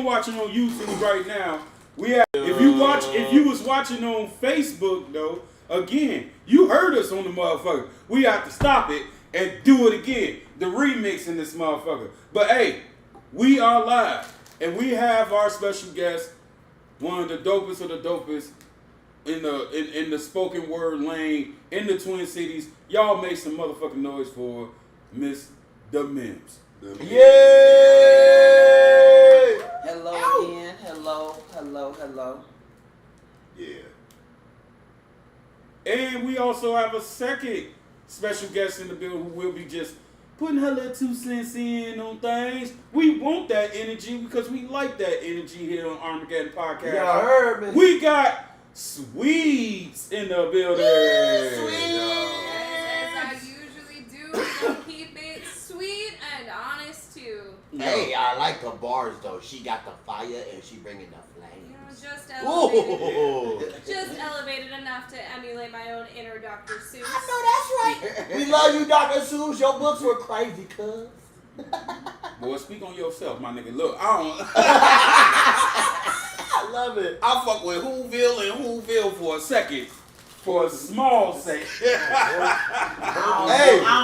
don't watch it on YouTube right now, we have. If you was watching on Facebook though, again, you heard us on the motherfucker. We have to stop it and do it again. The remix in this motherfucker. But hey, we are live, and we have our special guest, one of the dopest of the dopest in the spoken word lane in the Twin Cities. Y'all make some motherfucking noise for Miss the Mimz. Yay! Hello again. Hello. Yeah. And we also have a second special guest in the building who will be just putting her little 2 cents in on things. We want that energy because we like that energy here on Armageddon Podcast. Y'all heard me. We got Sweets in the building. As I usually do, we'll keep it sweet and honest too. Hey, I like the bars though. She got the fire and she bringing the flames. Just elevated enough to emulate my own inner Dr. Seuss. I know that's right. We love you, Dr. Seuss. Your books were crazy, cuz. Boy, speak on yourself, my nigga. Look, I love it. I fuck with Whoville and Whoville for a second. For a small second. I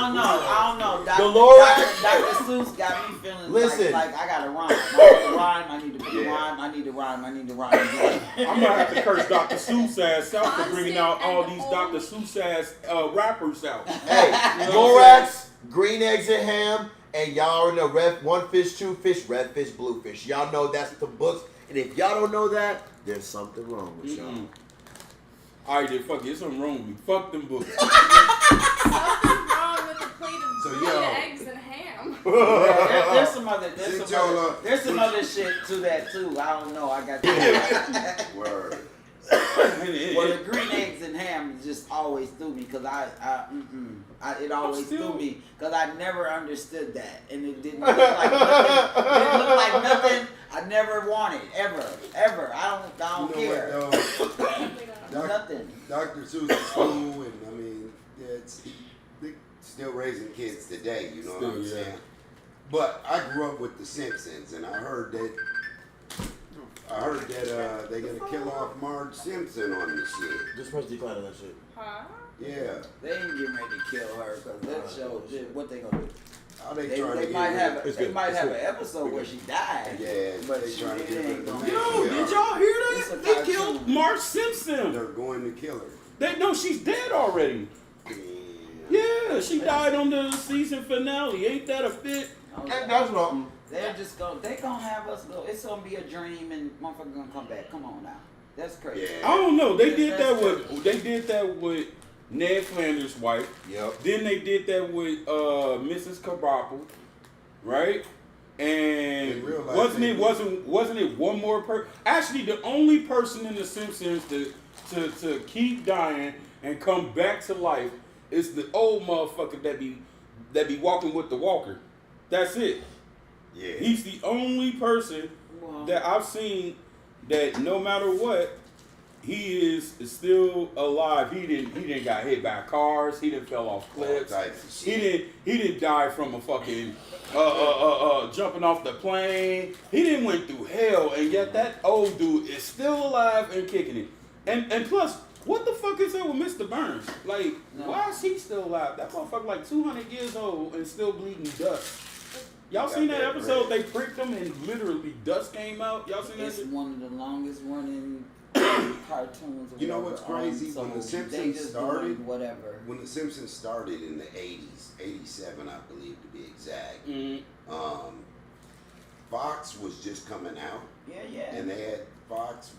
don't know. Dr. Seuss got me feeling like I gotta rhyme. I need to rhyme. I'm gonna have to curse Dr. Seuss ass out for bringing out all these Dr. Seuss ass rappers out. Hey, Lorax, green eggs and ham, and y'all are in the red, one fish, two fish, red fish, blue fish. Y'all know that's the books. And if y'all don't know that, there's something wrong with y'all. Alright then, fuck it. There's something wrong with me. Fuck them books. Something wrong with a plate of eggs and ham. There's some other shit to that too. I don't know. I got that. Word. Well, the green eggs and ham just always threw me because it always threw me because I never understood that, and it didn't look like nothing. It didn't look like nothing I never wanted ever. I don't care. Nothing. Dr. Seuss is cool, and I mean, they're still raising kids today. You know what I'm saying? But I grew up with The Simpsons, and I heard that they're gonna kill off Marge Simpson on the shit. Just press decline on that shit. Huh? Yeah. They ain't getting ready to kill her because that show. What they gonna do? They might have an episode where she died. Yeah, but they trying to get rid of the Yo, did y'all hear that? They killed Marge Simpson. They're going to kill her. They know she's dead already. Yeah, she died on the season finale. Ain't that a fit? And that's wrong. They gonna have us go. It's gonna be a dream and motherfucker gonna come back. Come on now. That's crazy. Yeah. I don't know. They did that with Ned Flanders' wife. Yep. Then they did that with Mrs. Krabappel, right? And wasn't it one more person? Actually, the only person in The Simpsons to keep dying and come back to life is the old motherfucker that be walking with the walker. That's it. Yeah. He's the only person that I've seen that no matter what, he is still alive. He didn't got hit by cars. He didn't fell off cliffs. He didn't die from a fucking jumping off the plane. He didn't went through hell, and yet that old dude is still alive and kicking it. And plus, what the fuck is that with Mr. Burns? Like, why is he still alive? That motherfucker like 200 years old and still bleeding dust. Y'all seen that episode? They pricked him and literally dust came out. Y'all seen that? It's one of the longest running cartoons. You know what's crazy? When The Simpsons started, whatever. When The Simpsons started in the 80s, 87, I believe to be exact. Fox was just coming out. Yeah. And Fox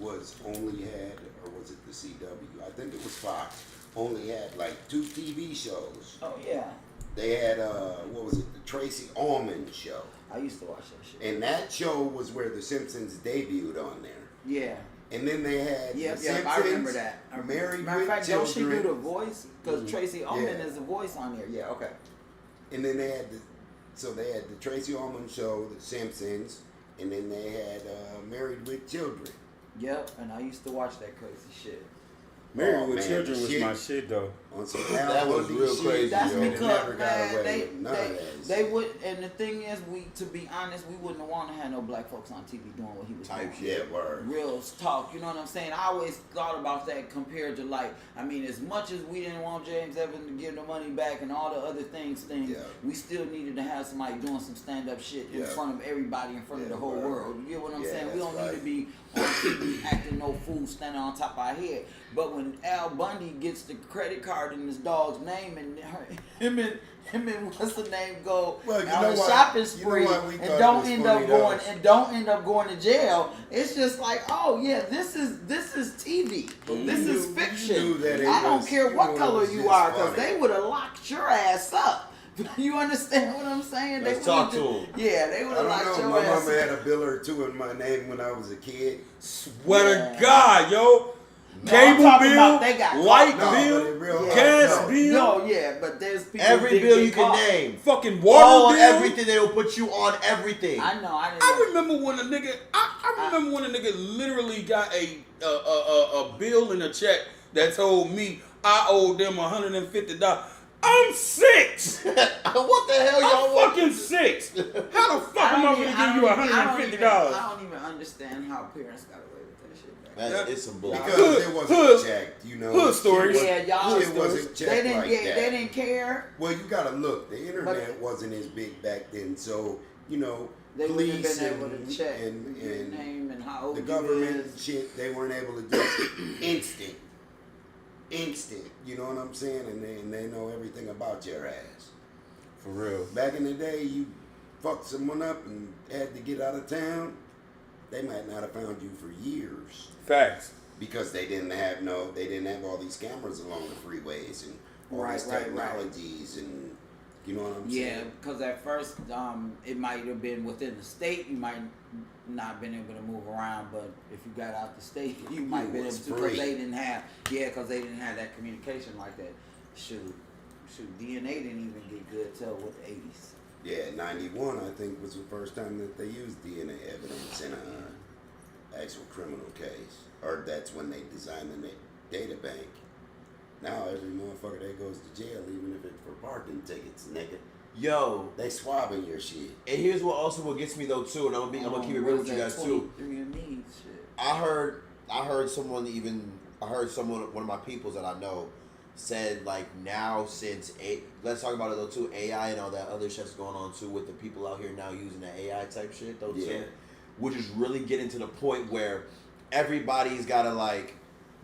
only had, or was it the CW? I think it was Fox. Only had like 2 TV shows. Oh yeah. They had what was it? The Tracy Ullman show. I used to watch that shit. And that show was where The Simpsons debuted on there. Yeah. And then they had The Simpsons, I remember that. Married Matter of with fact, Children. don't she do the voice? Because Tracy Ullman is the voice on there. Yeah, okay. And then they had the Tracy Ullman show, The Simpsons, and then they had Married with Children. Yep, and I used to watch that crazy shit. Married with Children was my shit though. On some That was real crazy. That's yo. because man, they would, and the thing is, to be honest, we wouldn't want to have no black folks on TV doing what he was doing. Yeah, word. Real talk, you know what I'm saying? I always thought about that compared to like, I mean, as much as we didn't want James Evans to give the money back and all the other things, we still needed to have somebody doing some stand-up shit in front of everybody, in front of the whole world. You get what I'm saying? We don't need to be on TV acting no fool, standing on top of our head. But when Al Bundy gets the credit card in his dog's name and him and what's the name go on a shopping spree and don't end up going to jail, it's just like, oh yeah, this is TV. This is fiction. I don't care what color you are, because they would have locked your ass up. You understand what I'm saying? Let's talk to him. Yeah, they would have locked your my ass mama up. had a bill or two in my name when I was a kid. Swear to God, yo. Cable bill, light bill, gas bill. No, yeah, but there's people. Every bill you can name. Fucking water bill. Everything, they will put you on everything. I know. I remember when a nigga. I remember when a nigga literally got a bill and a check that told me I owed them $150. I'm 6. What the hell y'all I'm fucking 6. How the fuck am I gonna give you $150? I don't even understand how parents got away with that shit. It's some bullshit. Because it wasn't checked, you know. Hood stories. Yeah, y'all. It wasn't checked They didn't like get. that. They didn't care. Well, you gotta look. The internet wasn't as big back then, so you know. They wouldn't have Police been able to check and your name and how old the you government is. shit, they weren't able to do it. Instant. You know what I'm saying? And they know everything about your ass. For real. Back in the day, you fucked someone up and had to get out of town. They might not have found you for years. Facts. Because they didn't have all these cameras along the freeways and all these technologies and you know what I'm saying? Yeah, because at first it might have been within the state. You might not been able to move around, but if you got out the state, you might have been able to, because they didn't have that communication like that. Shoot, DNA didn't even get good till with the 80s. Yeah, 91 I think was the first time that they used DNA evidence in a actual criminal case. Or that's when they designed the data bank. Now every motherfucker that goes to jail, even if it's for parking tickets, nigga. Yo, they swabbing your shit. And here's what gets me though too, and I'm gonna keep it real with you guys too. I heard one of my peoples that I know said like now since let's talk about it though too, AI and all that other shit's going on too with the people out here now using the AI type shit though too, which is really getting to the point where everybody's gotta like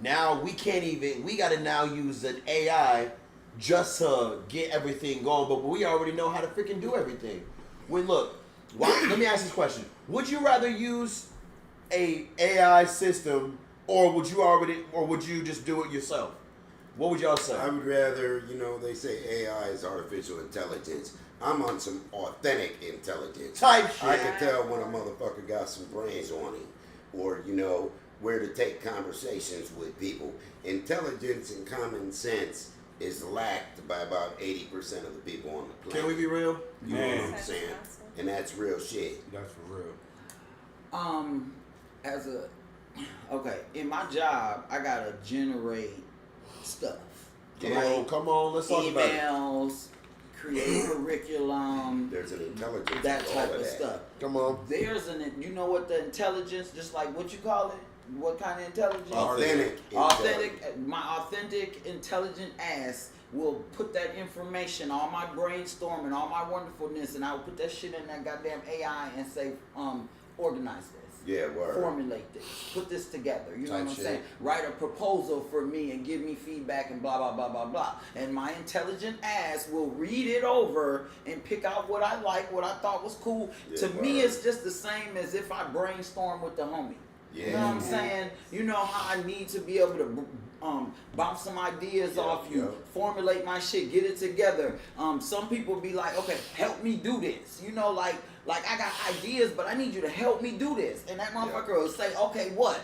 now we gotta now use an AI just to get everything going, but we already know how to freaking do everything. Let me ask this question: would you rather use a AI system, or would you just do it yourself? What would y'all say? I would rather, they say AI is artificial intelligence. I'm on some authentic intelligence. Type shit. I can tell when a motherfucker got some brains on him, or where to take conversations with people. Intelligence and common sense is lacked by about 80% of the people on the planet. Can we be real? You know what I'm saying? And that's real shit. That's for real. In my job, I gotta generate stuff. Come on, let's talk about it. Emails, create curriculum. There's an intelligence. That type of stuff. Come on. You know what the intelligence, just like what you call it? What kind of intelligence? Authentic. My authentic, intelligent ass will put that information, all my brainstorming, all my wonderfulness, and I will put that shit in that goddamn AI and say, organize this. Yeah, word. Formulate this. Put this together. You know what I'm saying? Write a proposal for me and give me feedback and blah, blah, blah, blah, blah. And my intelligent ass will read it over and pick out what I like, what I thought was cool. Yeah, to me, it's just the same as if I brainstorm with the homie. Yeah. You know what I'm saying? You know how I need to be able to bounce some ideas off you, formulate my shit, get it together. Some people be like, okay, help me do this. Like I got ideas, but I need you to help me do this. And that motherfucker will say, okay, what?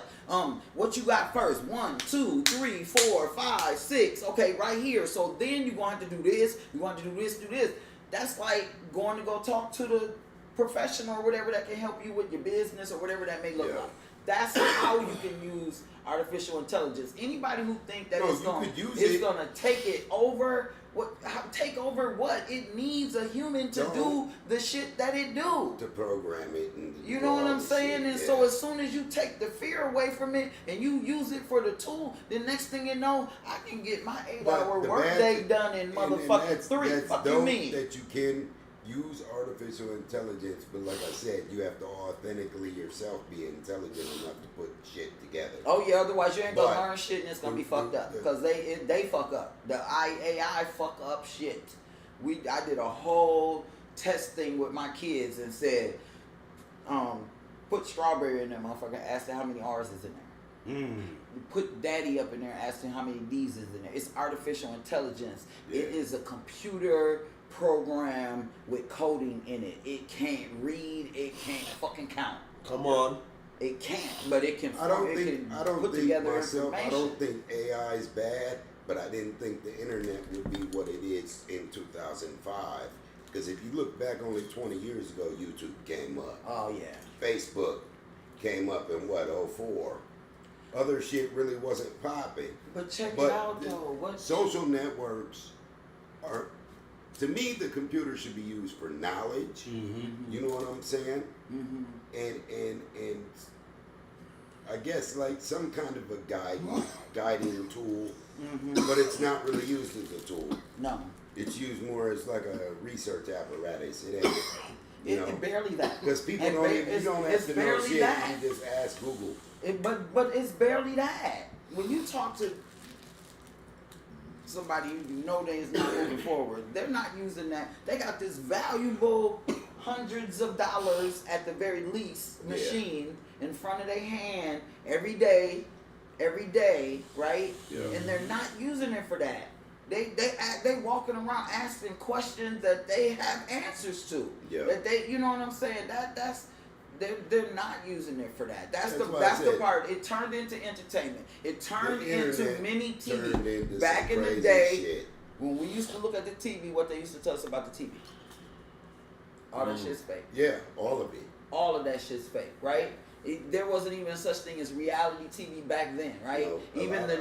What you got first? 1, 2, 3, 4, 5, 6. Okay, right here. So then you're going to have to do this. You're going to do this. That's like going to go talk to the professional or whatever that can help you with your business or whatever that may look like. That's how you can use artificial intelligence. Anybody who think that it's gonna take it over, take over what? It needs a human to do the shit that it do. To program it. And you know what I'm saying? And so as soon as you take the fear away from it and you use it for the tool, the next thing you know, I can get my 8-hour workday done in motherfucking 3. Fuck you mean? That you can use artificial intelligence, but like I said, you have to authentically yourself be intelligent enough to put shit together. Oh yeah, otherwise you ain't gonna learn shit and it's gonna be fucked up because they fuck up. The AI fuck up shit. I did a whole test thing with my kids and said, put strawberry in there, motherfucker. Asked her how many R's is in there. Put daddy up in there, asked him how many D's is in there. It's artificial intelligence. Yeah. It is a computer program with coding in it. It can't read. It can't fucking count. Come on. It can't, but it can. I don't think AI is bad, but I didn't think the internet would be what it is in 2005. Because if you look back only 20 years ago, YouTube came up. Oh yeah. Facebook came up in 04. Other shit really wasn't popping. But check it out though. Social networks are. To me, the computer should be used for knowledge. You know what I'm saying? And I guess like some kind of a guiding tool, but it's not really used as a tool. No. It's used more as like a research apparatus. It ain't. It's barely that. Because people you don't have to know shit. You just ask Google. But it's barely that. When you talk to somebody you know that is not moving forward, they're not using that. They got this valuable hundreds of dollars at the very least machine in front of their hand every day, right? Yeah. And they're not using it for that. They walking around asking questions that they have answers to. Yeah. That they, you know what I'm saying? They're not using it for that. That's the part. It turned into entertainment. It turned into mini TV. Back in the day, when we used to look at the TV, what they used to tell us about the TV. All that shit's fake. Yeah, all of it. All of that shit's fake, right? There wasn't even such thing as reality TV back then, right? No, even the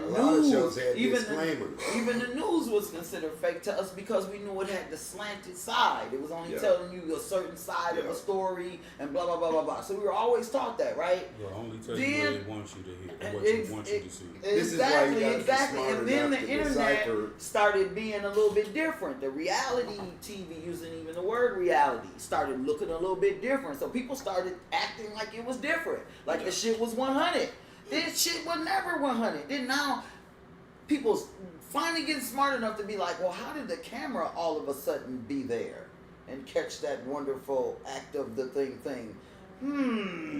news was considered fake to us because we knew it had the slanted side. It was only telling you a certain side of a story and blah blah blah blah blah. So we were always taught that, right? They'll only tell you what they want you to hear, what you want you to see. Exactly. And then the internet started being a little bit different. The reality TV, using even the word reality, started looking a little bit different. So people started acting like it was different. Like the shit was 100. This shit was never 100. Then now, people finally getting smart enough to be like, well, how did the camera all of a sudden be there and catch that wonderful act of the thing?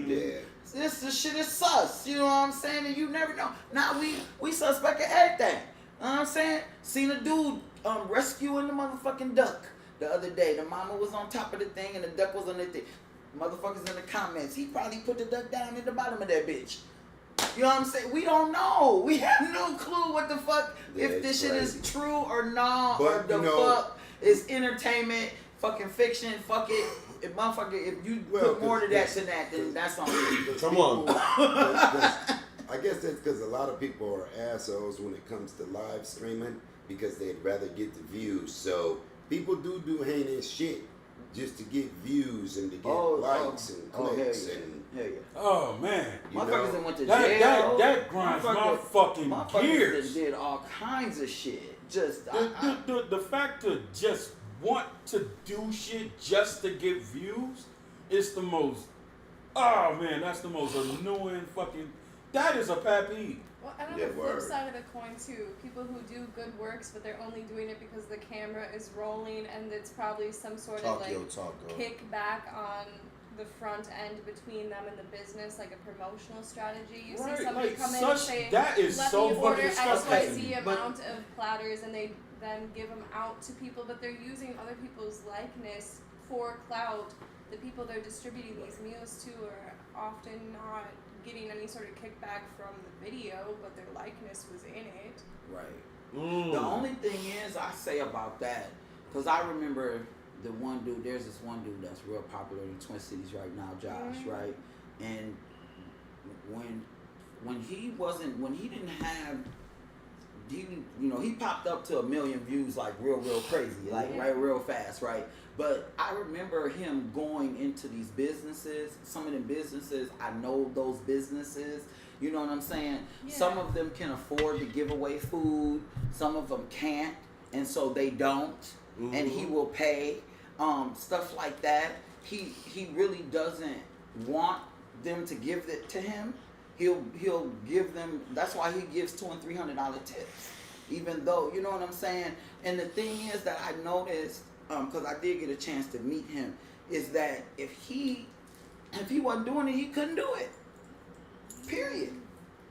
Yeah. This shit is sus. You know what I'm saying? And you never know. Now we suspect of everything. You know what I'm saying? Seen a dude rescuing the motherfucking duck the other day. The mama was on top of the thing and the duck was on the thing. Motherfuckers in the comments, he probably put the duck down at the bottom of that bitch. You know what I'm saying? We don't know. We have no clue what the fuck, if this shit is true or not, or the fuck is entertainment, fucking fiction, fuck it. If motherfucker, if you put more to that than that, then that's on you. Come on. I guess that's because a lot of people are assholes when it comes to live streaming because they'd rather get the views. So people do heinous shit just to get views and to get likes and clicks Oh man, motherfuckers that went to jail. That grinds my fucking gears. Did all kinds of shit. Just the fact to just want to do shit just to get views is the most. Oh man, that's the most annoying fucking. That is a pet peeve. Well, and on the flip side of the coin too, people who do good works, but they're only doing it because the camera is rolling and it's probably some sort of kickback on the front end between them and the business, like a promotional strategy. You see somebody come in and say, that is let so me order disgusting. XYZ amount of platters, and they then give them out to people, but they're using other people's likeness for clout. The people they're distributing these meals to are often not getting any sort of kickback from the video, but their likeness was in it. Right. The only thing is, I say about that, because I remember the one dude, there's this one dude that's real popular in the Twin Cities right now, Josh, right? And when he didn't have, he popped up to 1 million views like real crazy, like right real fast, right? But I remember him going into these businesses. Some of them businesses, I know those businesses. You know what I'm saying? Yeah. Some of them can afford to give away food. Some of them can't, and so they don't. Mm-hmm. And he will pay stuff like that. He really doesn't want them to give it to him. He'll give them. That's why he gives $200 and $300 tips, even though, you know what I'm saying. And the thing is that I noticed, because I did get a chance to meet him, is that if he wasn't doing it, he couldn't do it. Period.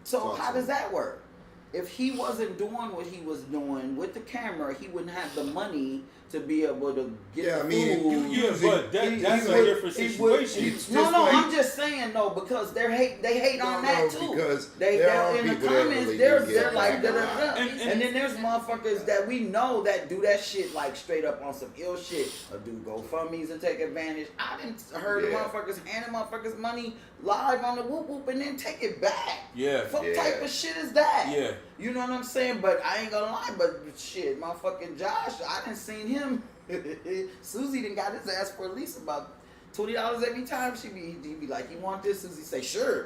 So how does that work? If he wasn't doing what he was doing with the camera, he wouldn't have the money to be able to get the food. But that's a different situation. I'm just saying though, because they hate on that too. Because they're in the comments, they're like and then there's motherfuckers that we know that do that shit like straight up on some ill shit, or do GoFundMe's and take advantage. I didn't heard motherfuckers handing motherfuckers money live on the whoop whoop and then take it back. What type of shit is that? Yeah. You know what I'm saying? But I ain't gonna lie, but shit, motherfucking Josh, I done seen him. Susie done got his ass for at least about $20 every time he be like, you want this? Susie say, sure.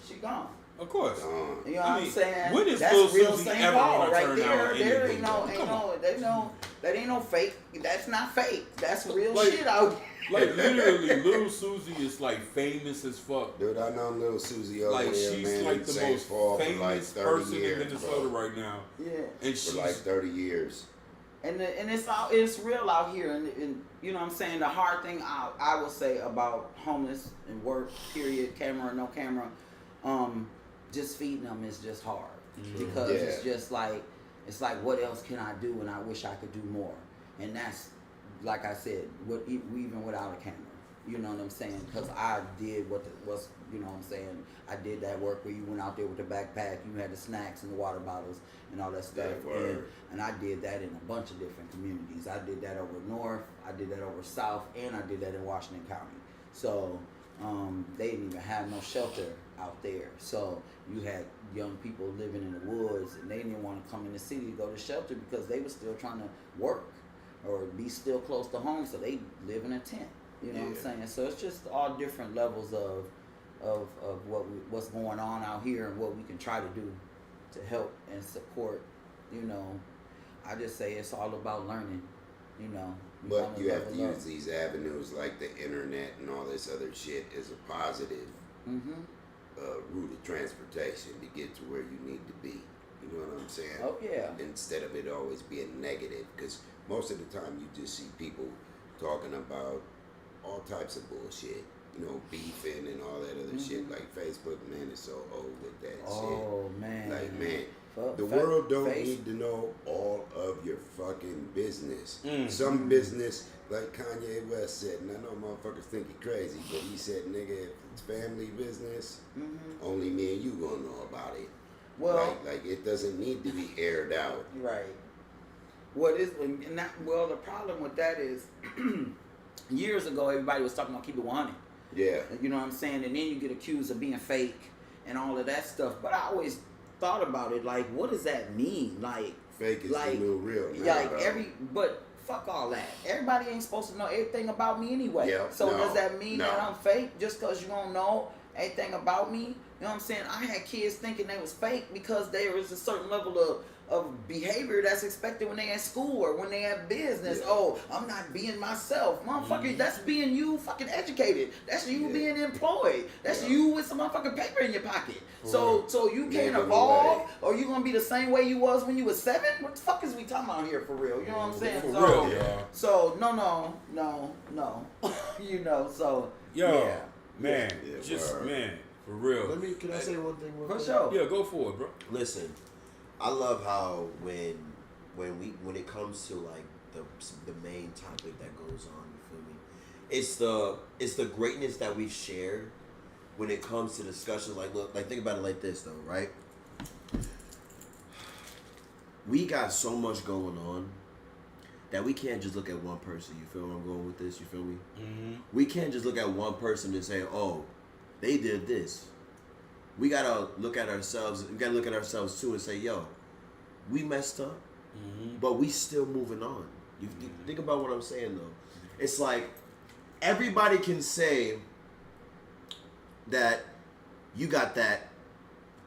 She gone. Of course. You know what I'm saying? When is that's real Susie St. ever Paul gonna right turn there. out There anything? that ain't no fake. That's not fake. That's real shit out. Like literally, Little Susie is like famous as fuck. Dude, I know Little Susie over there, she's man, like the most famous person in Minnesota right now. Yeah. And she's for like 30 years. And it's real out here, and you know what I'm saying. The hard thing I will say about homeless and work, period, camera or no camera, just feeding them is just hard because it's just like what else can I do, and I wish I could do more, and that's like I said, even without a camera. You know what I'm saying? Because I did what's you know what I'm saying? I did that work where you went out there with the backpack, you had the snacks and the water bottles and all that stuff. And I did that in a bunch of different communities. I did that over north, I did that over south, and I did that in Washington County. So they didn't even have no shelter out there. So you had young people living in the woods, and they didn't want to come in the city to go to shelter because they were still trying to work or be still close to home, so they live in a tent. You know what I'm saying? So it's just all different levels of what's going on out here and what we can try to do to help and support. You know, I just say it's all about learning. You know, but you have to use these avenues like the internet and all this other shit as a positive route of transportation to get to where you need to be. You know what I'm saying? Oh yeah. Instead of it always being negative, because most of the time you just see people talking about all types of bullshit, you know, beefing and all that other shit. Like Facebook, man, is so old with that shit. Oh man. Like, man, the world don't need to know all of your fucking business. Some business, like Kanye West said, and I know motherfuckers think he crazy, but he said, nigga, if it's family business, only me and you gonna know about it. Well, like it doesn't need to be aired out. Right. The problem with that is years ago everybody was talking about keep it 100. Yeah. You know what I'm saying? And then you get accused of being fake and all of that stuff. But I always thought about it like, what does that mean? Like fake is the new real. But fuck all that. Everybody ain't supposed to know everything about me anyway. Yep. So does that mean that I'm fake just because you don't know anything about me? You know what I'm saying? I had kids thinking they was fake because there was a certain level of behavior that's expected when they at school or when they at business. Yeah. Oh, I'm not being myself. Motherfucker, that's being you fucking educated. That's you being employed. That's you with some motherfucking paper in your pocket. So you can't evolve or you gonna be the same way you was when you was 7? What the fuck is we talking about here for real? You know what I'm saying? For real, yeah. So no. You know, so man, for real. Can I say one thing? For sure. Yeah, go for it, bro. Listen, I love how when it comes to like the main topic that goes on, you feel me? It's the greatness that we shared when it comes to discussions. Like, look, like think about it like this though, right? We got so much going on that we can't just look at one person. You feel where I'm going with this? You feel me? We can't just look at one person and say, oh, they did this. we gotta look at ourselves. We gotta look at ourselves too and say, yo, we messed up, but we still moving on. You think about what I'm saying though. It's like everybody can say that you got that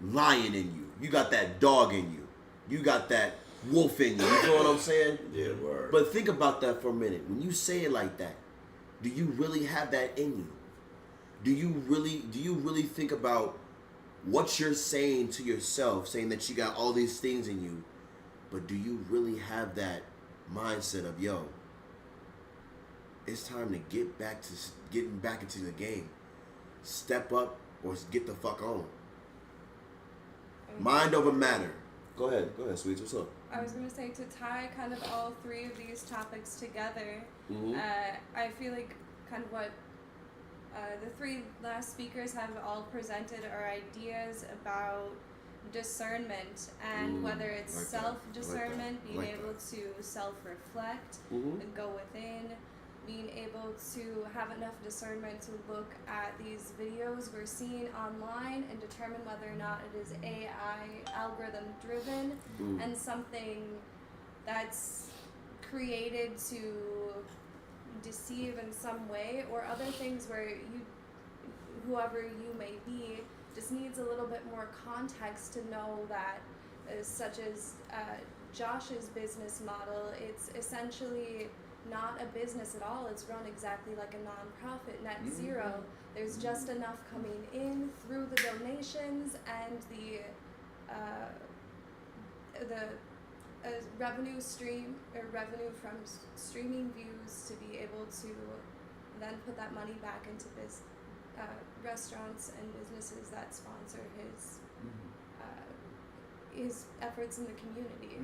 lion in you, you got that dog in you, you got that wolf in you. You know what I'm saying? Yeah, word. But think about that for a minute. When you say it like that, do you really have that in you? Do you really think about what you're saying to yourself, saying that you got all these things in you, but do you really have that mindset of, yo, it's time to getting back into the game. Step up or get the fuck on. Mind over matter. Go ahead, Sweets. What's up? I was going to say, to tie kind of all three of these topics together, I feel like kind of what the three last speakers have all presented are ideas about discernment, and whether it's self-discernment, being able to self-reflect and go within, being able to have enough discernment to look at these videos we're seeing online and determine whether or not it is AI algorithm driven and something that's created to deceive in some way, or other things where whoever you may be, just needs a little bit more context to know that, such as Josh's business model, it's essentially not a business at all. It's run exactly like a nonprofit, net zero. There's just enough coming in through the donations and the revenue stream or revenue from streaming views to be able to then put that money back into restaurants and businesses that sponsor his efforts in the community.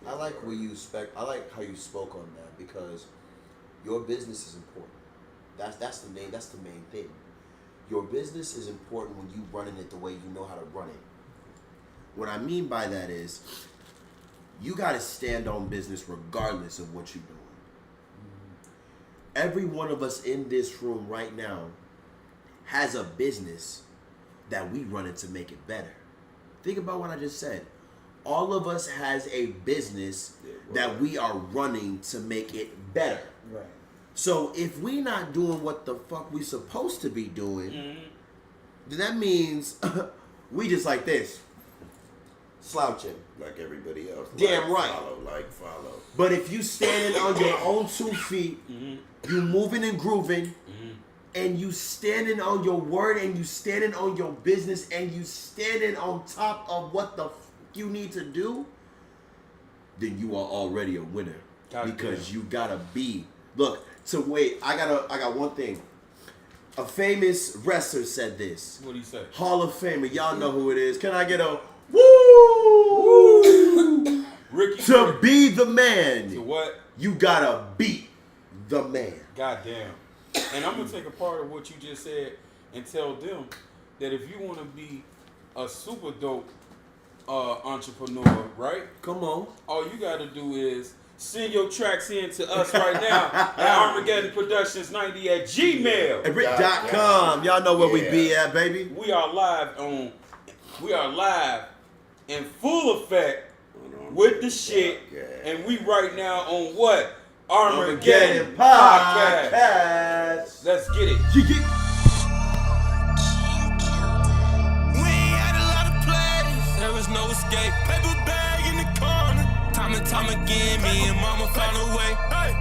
I like how you spoke on that, because your business is important. That's the main thing. Your business is important when you running it the way you know how to run it. What I mean by that is, you got to stand on business regardless of what you're doing. Every one of us in this room right now has a business that we run it to make it better. Think about what I just said. All of us has a business that we are running to make it better. Right. So if we not doing what the fuck we supposed to be doing, then that means we just like this. Slouching. Like everybody else. Damn right. Follow. But if you standing on your own 2 feet, you moving and grooving, and you standing on your word, and you standing on your business, and you standing on top of what the you need to do, then you are already a winner. Because you gotta be. Look, so wait, I got one thing. A famous wrestler said this. What do you say? Hall of Famer, y'all know who it is. Can I get a woo? Ricky. To be the man. To what? You gotta beat the man. Goddamn. And I'm gonna take a part of what you just said and tell them that if you want to be a super dope entrepreneur, right? Come on. All you gotta do is send your tracks in to us right now at Armageddon Productions 90 at gmail.com. Y'all know where we be at, baby. We are live in full effect with the shit, and we right now on what? Armageddon Podcast. Let's get it. We ain't had a lot of plays, there was no escape. Paper bag in the corner. Time and time again, me and mama found a way.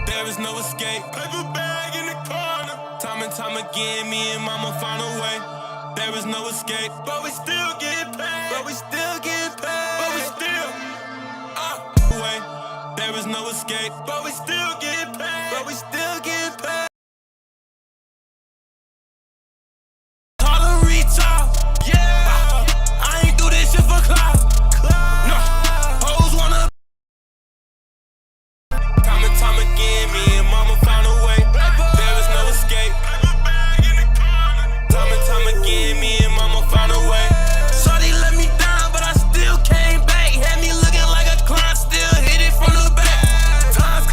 There is no escape. Paper bag in the corner. Time and time again, me and mama found a way. There is no escape. But we still get paid. But we still get paid. But we still way. There is no escape. But we still get paid. But we still get paid. Times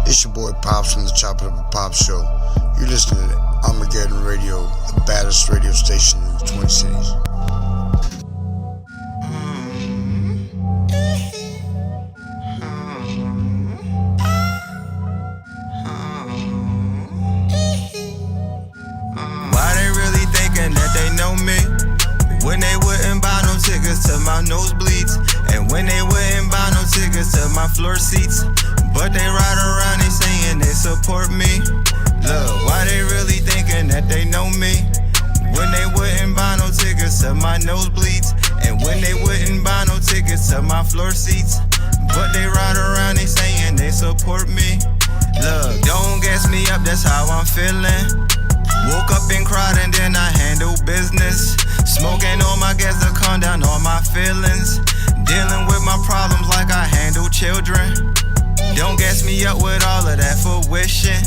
It's your boy Pops from the Chop It Up and Pop Show. You're listening to Armageddon Radio, the baddest radio station in the Twin Cities. Why they really thinking that they know me? When they wouldn't buy no tickets to my nosebleeds, and when they wouldn't buy no tickets to my floor seats, but they ride around, they saying they support me. Look, why they really thinking that they know me? When they wouldn't buy no tickets to my nosebleeds, and when they wouldn't buy no tickets to my floor seats, but they ride around, they saying they support me. Look, don't gas me up, that's how I'm feeling. Woke up and cried and then I handle business. Smoking on my gas to calm down all my feelings. Dealing with my problems like I handle children. Don't gas me up with all of that for wishing.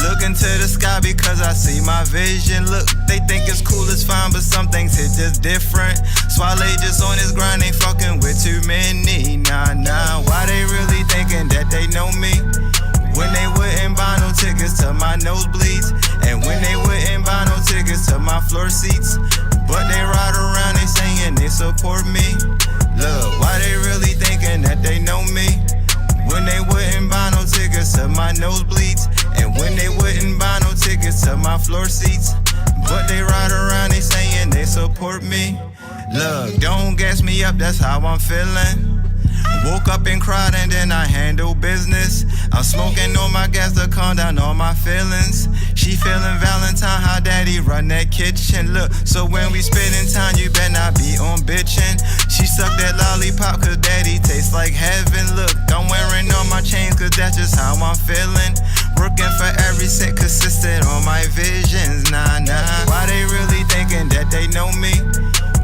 Look into the sky because I see my vision. Look, they think it's cool, it's fine, but some things hit just different. Swale just on his grind, ain't fucking with too many. Nah, why they really thinking that they know me? When they wouldn't buy no tickets to my nosebleeds, and when they wouldn't buy no tickets to my floor seats, but they ride around, they saying they support me. Look, why they really thinking that they know me? When they wouldn't buy no tickets to my nosebleeds, and when they wouldn't buy no tickets to my floor seats, but they ride around, they saying they support me. Look, don't gas me up, that's how I'm feeling. Woke up and cried and then I handle business. I'm smoking on my gas to calm down all my feelings. She feeling Valentine, how daddy run that kitchen. Look, so when we spending time, you better not be on bitching. She suck that lollipop cause daddy tastes like heaven. Look, I'm wearing all my chains cause that's just how I'm feeling. Working for every cent, consistent on my visions. Nah, why they really thinking that they know me?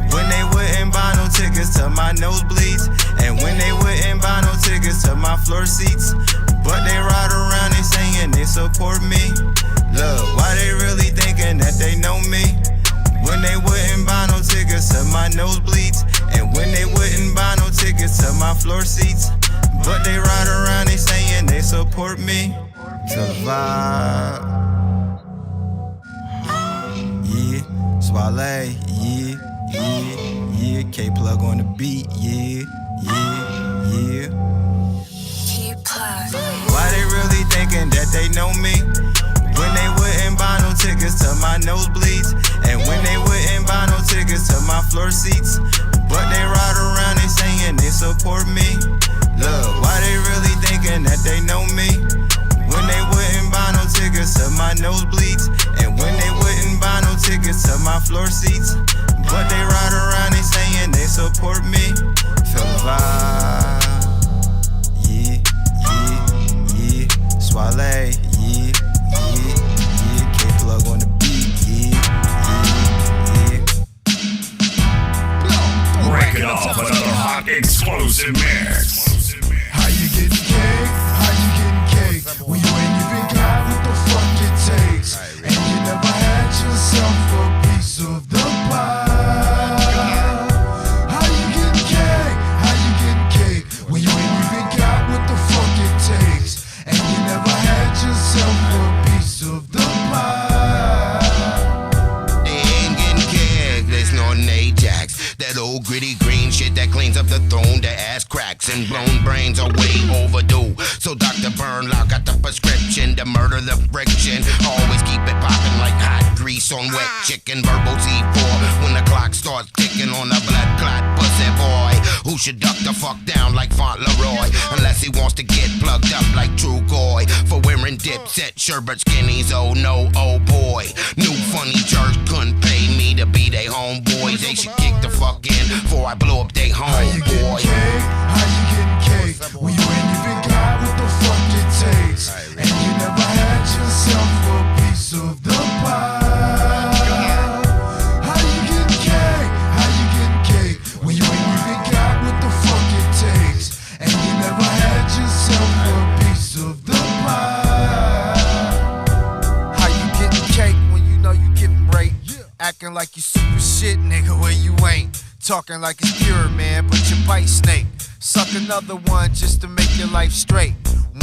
When they wouldn't buy no tickets to my nosebleeds, and when they wouldn't buy no tickets to my floor seats, but they ride around, they saying they support me. Look, why they really thinking that they know me? When they wouldn't buy no tickets to my nosebleeds, and when they wouldn't buy no tickets to my floor seats, but they ride around, they saying they support me. Survive. Yeah, Swale, yeah. K-Plug on the beat, yeah. Why they really thinking that they know me? When they wouldn't buy no tickets to my nosebleeds, and when they wouldn't buy no tickets to my floor seats, but they ride around, they saying they support me. Look, why they really thinking that they know me? When they wouldn't buy no tickets to my nosebleeds, and when they wouldn't buy no tickets to my floor seats, but they ride around, they saying they support me. Feel the vibe. Yeah. Swale, yeah. K-Plug on the beat, yeah. Break it off another hot explosive mix. How you getting cake? How you getting cake? When you ain't even got what the fuck it takes, and you never had yourself a piece of the pie. Gritty green shit that cleans up the throne. The ass cracks and blown brains are way overdue. So Dr. Burnlock got the prescription to murder the friction. Always keep it poppin' like hot grease on wet chicken. Verbal Z4 when the clock starts ticking on a blood clot pussy boy who should duck the fuck down like Fauntleroy, unless he wants to get plugged up like True Goy for wearing Dipset sherbet skinnies. Oh no, oh boy, new funny jerks couldn't pay me to be they homeboys. They should kick the fuck in before I blow up they home, boy. How you getting cake? When you ain't even got what the fuck it takes, and you never had yourself a piece of the pie. How you getting cake? How you getting cake? When you ain't even got what the fuck it takes, and you never had yourself a piece of the pie. How you getting cake when you know you getting raped? Acting like you super shit, nigga, where you ain't. Talking like it's pure, man, but you bite snake. Suck another one just to make your life straight.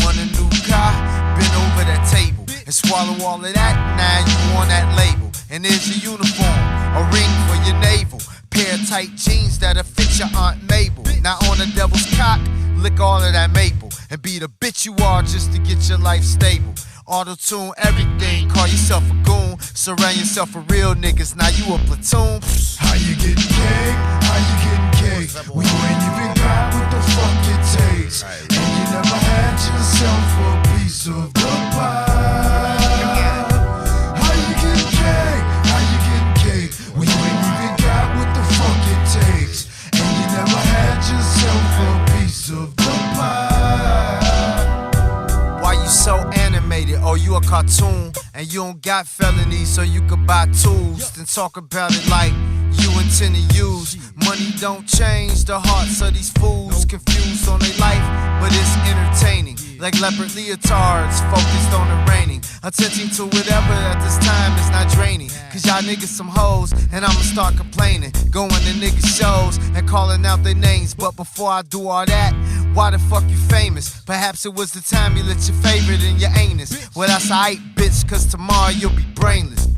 Want a new car? Bend over that table and swallow all of that. Now you on that label. And there's your uniform, a ring for your navel, pair of tight jeans that'll fit your Aunt Mabel. Now on the devil's cock, lick all of that maple and be the bitch you are just to get your life stable. Auto-tune everything, call yourself a goon. Surround yourself with real niggas, now you a platoon. How you getting cake? How you getting cake? When you ain't even got what the fuck it takes. And you never had yourself a piece of the pie. How you getting cake? How you getting cake? When you ain't even got what the fuck it takes. And you never had yourself a piece of the pie. Why you so animated? Oh, you a cartoon. And you don't got felonies, so you could buy tools. Then talk about it like you intend to use. Money don't change the hearts of these fools. Confused on their life, but it's entertaining. Like leopard leotards, focused on the raining. Attention to whatever at this time is not draining. Cause y'all niggas some hoes, and I'ma start complaining. Going to niggas shows and calling out their names. But before I do all that, why the fuck you famous? Perhaps it was the time you lit your favorite in your anus. Well, that's aight, bitch, cause tomorrow you'll be brainless.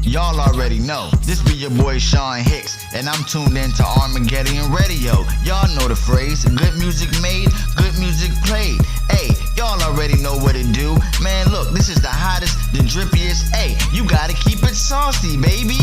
Y'all already know, this be your boy Sean Hicks, and I'm tuned in to Armageddon Radio. Y'all know the phrase, good music made, good music played. Hey, y'all already know what it do. Man, look, this is the hottest, the drippiest. Hey, you gotta keep it saucy, baby.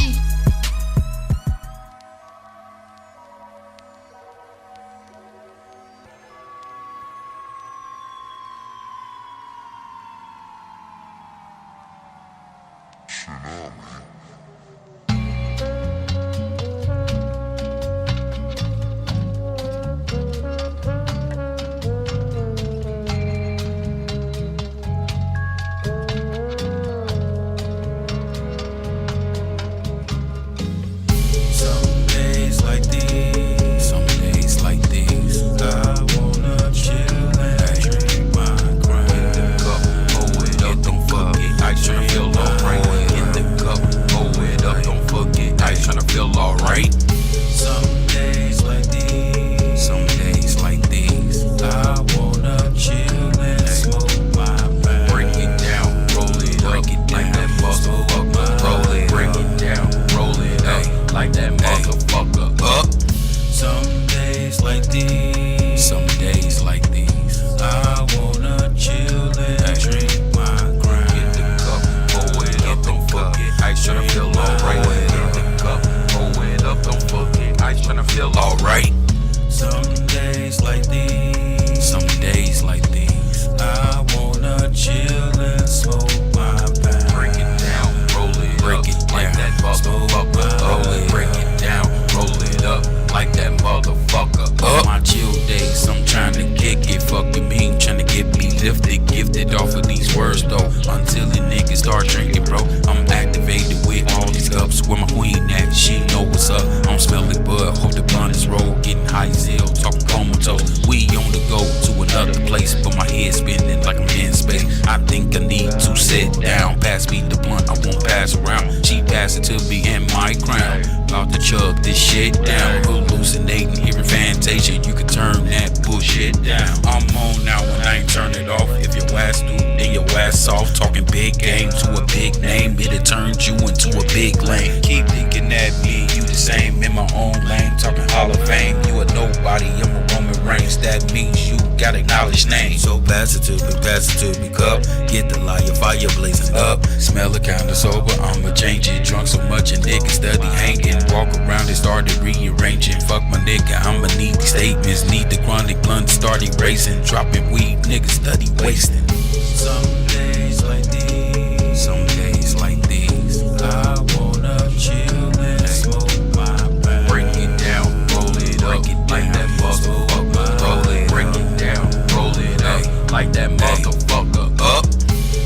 Dropping weed, niggas study wasting. Some days like these, some days like these. I wanna chill and smoke my bag. Break it down, roll it up, like that motherfucker. Roll it, break it down, roll it up, like that motherfucker. Up.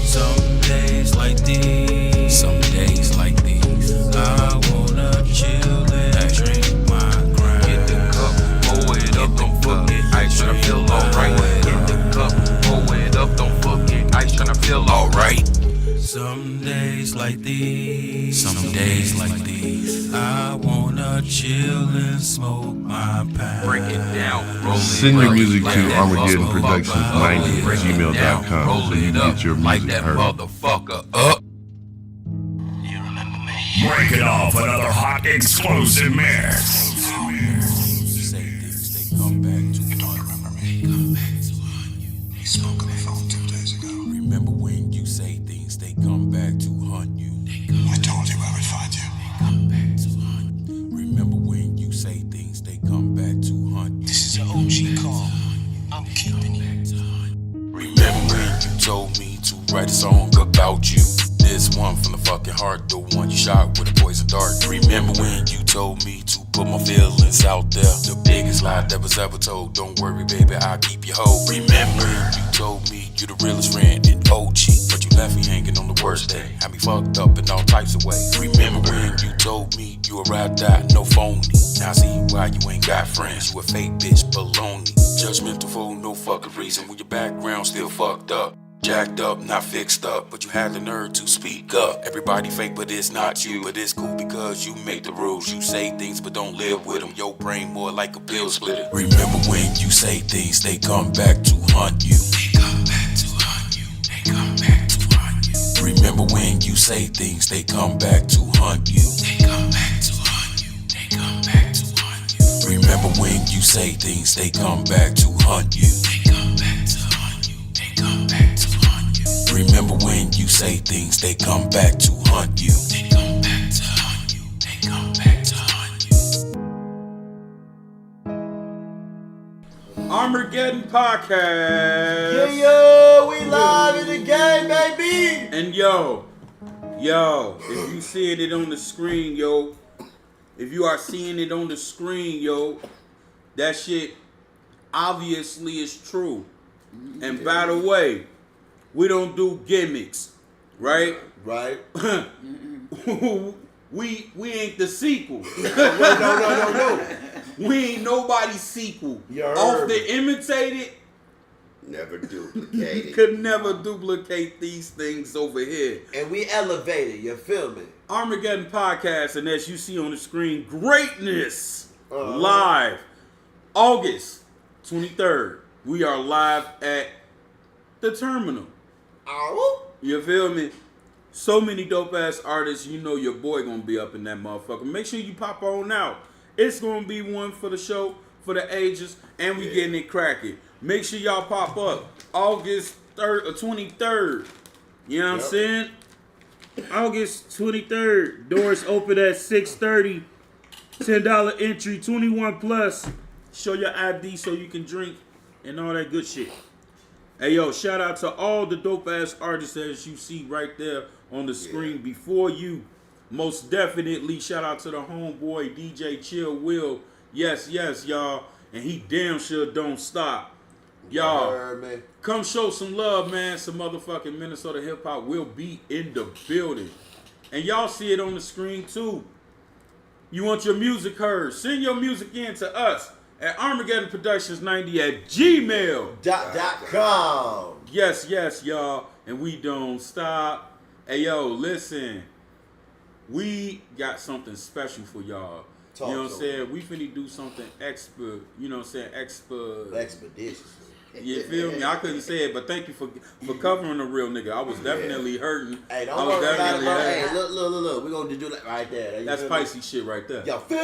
Some days like these, some days like these. I wanna chill and drink my grind. Get the cup, roll it up, don't forget. I tryna feel alright. Get the cup, roll it up, don't forget. I tryna feel alright. Some Some days like these, I wanna chill and smoke my pound. Break it down, roll it. Send your music to Armageddon Productions 90@gmail.com so you can get your music heard. Motherfucker up. Breaking off another hot explosive mix. Say things, they come back to you. Don't remember me. Come back to haunt you. He spoke on the phone 2 days ago. Remember when you say things, they come back to haunt you. I told you I would find you. They come back to haunt you. Remember when you say things, they come back to haunt you. This is an OG call. I'm keeping you. Remember when you told me to write a song about you. This one from the fucking heart, the one you shot with a poison dart. Remember when you told me to put my feelings out there? The biggest lie that was ever told. Don't worry, baby, I'll keep you whole. Remember you told me you the realest friend in OG, but you left me hanging on the worst day. Had me fucked up in all types of ways. Remember when you told me you a ride die, no phony. Now see why you ain't got friends. You a fake bitch, baloney. Judgmental for no fucking reason when your background still fucked up. Jacked up, not fixed up, but you had the nerve to speak up. Everybody fake, but it's not you. But it's cool because you make the rules. You say things, but don't live with them. Your brain more like a pill splitter. Remember when you say things, they come back to haunt you. They come back to haunt you. They come back to haunt you. Remember when you say things, they come back to haunt you. They come back to haunt you. They come back to haunt you. Remember when you say things, they come back to haunt you. They come back to haunt you. They come back to haunt you. Remember when you say things, they come back to haunt you. They come back to haunt you. They come back to haunt you. Armageddon Podcast. Yeah, we live in the game, baby. And yo, if you seeing it on the screen, yo, if you are seeing it on the screen, yo, that shit obviously is true. And by the way, we don't do gimmicks, right? Right. we ain't the sequel. No. We ain't nobody's sequel. Off the imitated, never duplicated. Could never duplicate these things over here. And we elevated, you feel me? Armageddon Podcast, and as you see on the screen, greatness live, August 23rd. We are live at the Terminal. You feel me? So many dope ass artists. You know your boy gonna be up in that motherfucker. Make sure you pop on out. It's gonna be one for the show, for the ages, and we getting it cracking. Make sure y'all pop up August 23rd. You know what I'm saying? August 23rd. Doors open at 6:30. $10 entry, 21 plus. Show your ID so you can drink and all that good shit. Hey yo, shout out to all the dope ass artists as you see right there on the screen before you. Most definitely shout out to the homeboy DJ Chill Will. Yes, y'all. And he damn sure don't stop. Y'all, come show some love, man. Some motherfucking Minnesota hip hop will be in the building. And y'all see it on the screen too. You want your music heard? Send your music in to us at Armageddon Productions 90@gmail.com. Yes, y'all. And we don't stop. Hey, yo, listen. We got something special for y'all. You know what I'm saying? We finna do something expeditious. You feel me? I couldn't say it, but thank you for covering a real nigga. I was definitely hurting. Hey, don't worry about it. Hey, look. We're going to do that right there. That's Pisces shit right there. Y'all feel me?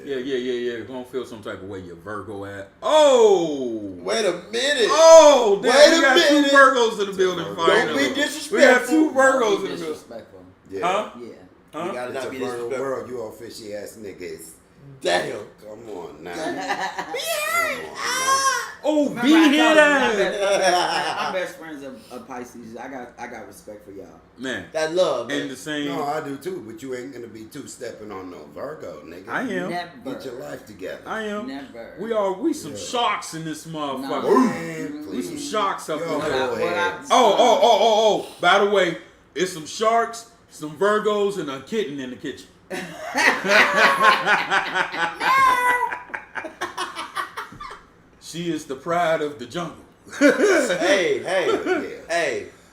Yeah. Gonna feel some type of way, you Virgo at. Oh! Wait a minute. Oh! Damn, we got 2 Virgos in the building. Don't be disrespectful. We got 2 Virgos in the building. Yeah. Huh? You gotta not be disrespectful. World, you all fishy ass niggas. Damn. Come on now. Oh, be here that. My best friends are Pisces. I got respect for y'all. Man. That love, man. And the same. No, I do too, but you ain't gonna be two-stepping on no Virgo, nigga. I am. Never. Get your life together. I am. Never. We some sharks in this motherfucker. No, man, we some sharks up in Go here. ahead. Oh. By the way, it's some sharks, some Virgos, and a kitten in the kitchen. She is the pride of the jungle. Hey,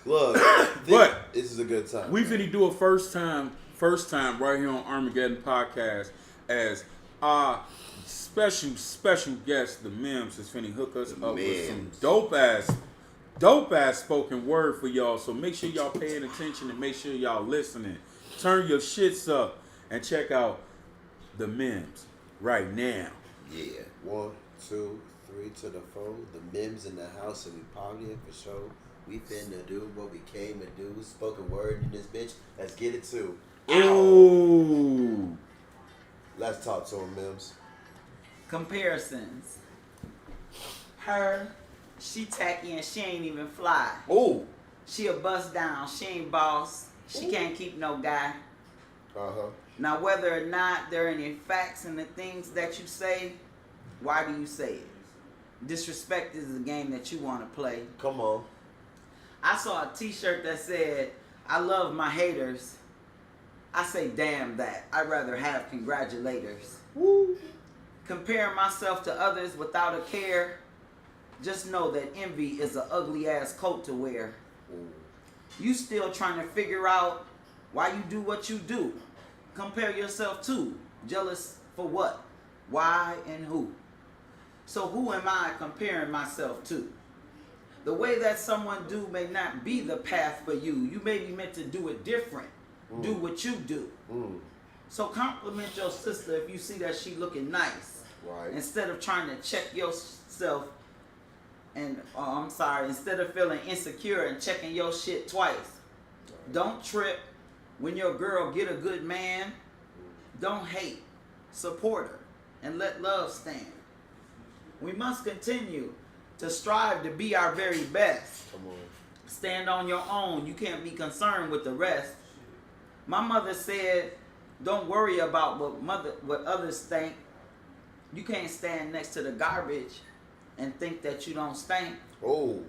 look. What? This is a good time. We finna do a first time right here on Armageddon Podcast as our special guest, the Mimz, is finna hook us up with some dope ass spoken word for y'all. So make sure y'all paying attention and make sure y'all listening. Turn your shits up and check out the Mimz right now. Yeah. 1, 2, 3 to the 4. The Mimz in the house and we partying for sure. We finna do what we came to do. Spoken word in this bitch. Let's get it too. Ooh. Let's talk to him, Mimz. Comparisons. Her, she tacky and she ain't even fly. Ooh. She a bust down. She ain't boss. She can't keep no guy. Now, whether or not there are any facts in the things that you say, why do you say it? Disrespect is the game that you want to play. Come on. I saw a t-shirt that said, I love my haters. I say, damn that. I'd rather have congratulators. Woo. Comparing myself to others without a care, just know that envy is an ugly ass coat to wear. You still trying to figure out why you do what you do. Compare yourself to. Jealous for what? Why and who? So who am I comparing myself to? The way that someone do may not be the path for you. You may be meant to do it different. Do what you do. So compliment your sister if you see that she looking nice. Right. Instead of trying to check yourself and, instead of feeling insecure and checking your shit twice. Don't trip when your girl get a good man. Don't hate. Support her and let love stand. We must continue to strive to be our very best. Come on. Stand on your own. You can't be concerned with the rest. My mother said, don't worry about what others think. You can't stand next to the garbage and think that you don't stink. Oh.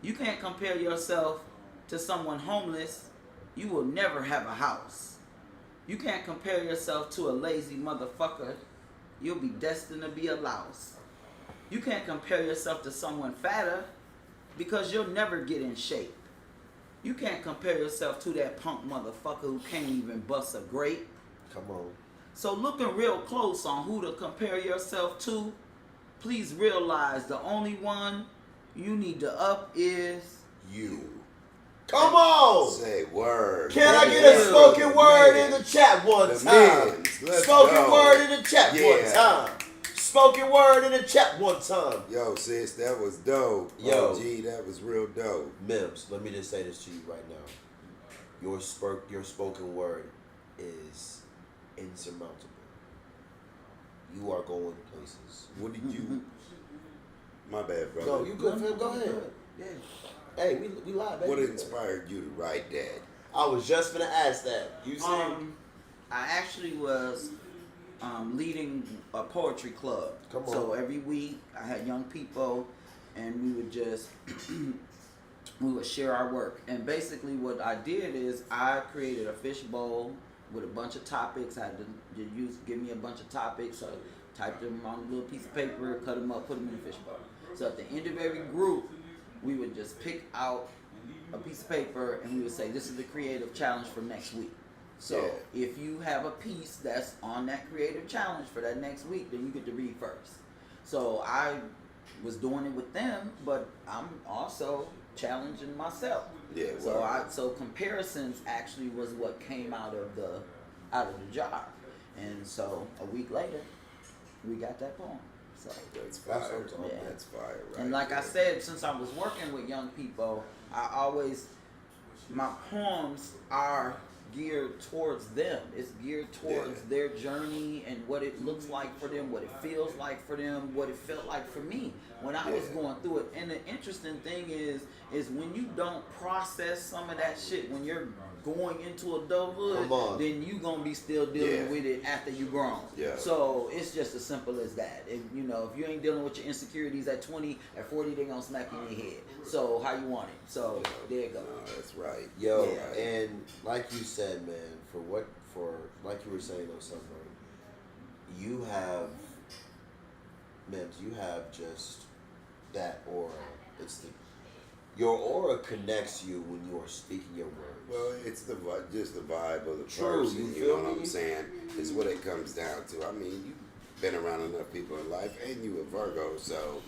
You can't compare yourself to someone homeless. You will never have a house. You can't compare yourself to a lazy motherfucker. You'll be destined to be a louse. You can't compare yourself to someone fatter because you'll never get in shape. You can't compare yourself to that punk motherfucker who can't even bust a grape. Come on. So looking real close on who to compare yourself to, please realize the only one you need to up is you. Come on! Say word. Can I get a spoken word in the chat one time? Spoken word in the chat one time. Spoken word in the chat one time. Yo, sis, that was dope. Yo. OG, that was real dope. Mimz, let me just say this to you right now. Your spoken word is insurmountable. You are going places. What did you... My bad, brother. No, you good, Phil. Go ahead. Yeah. Hey, we live, baby. What inspired you to write that? I was just gonna ask that. You said... I actually was leading a poetry club. Come on. So every week I had young people and we would just we would share our work. And basically what I did is I created a fishbowl with a bunch of topics. I had to give me a bunch of topics. So I typed them on a little piece of paper, cut them up, put them in a fishbowl. So at the end of every group, we would just pick out a piece of paper and we would say, this is the creative challenge for next week. So if you have a piece that's on that creative challenge for that next week, then you get to read first. So I was doing it with them, but I'm also challenging myself. Yeah. So comparisons actually was what came out of the job. And so a week later, we got that poem. So that's fire. Yeah. That's fire, right? And like I said, since I was working with young people, my poems are geared towards them. It's geared towards their journey and what it looks like for them, what it feels like for them, what it felt like for me when I was going through it. And the interesting thing is when you don't process some of that shit when you're going into adulthood, then you gonna be still dealing with it after you grown. Yeah. So it's just as simple as that. If you ain't dealing with your insecurities at 20, at 40 they gonna smack you in your head. So how you want it? So there you go. That's right. Yo, and like you said, man, like you were saying on something, you have just that aura. Your aura connects you when you are speaking your word. Well, it's just the vibe of the True, person. You know what I'm saying? Is what it comes down to. I mean, you've been around enough people in life, and you a Virgo, so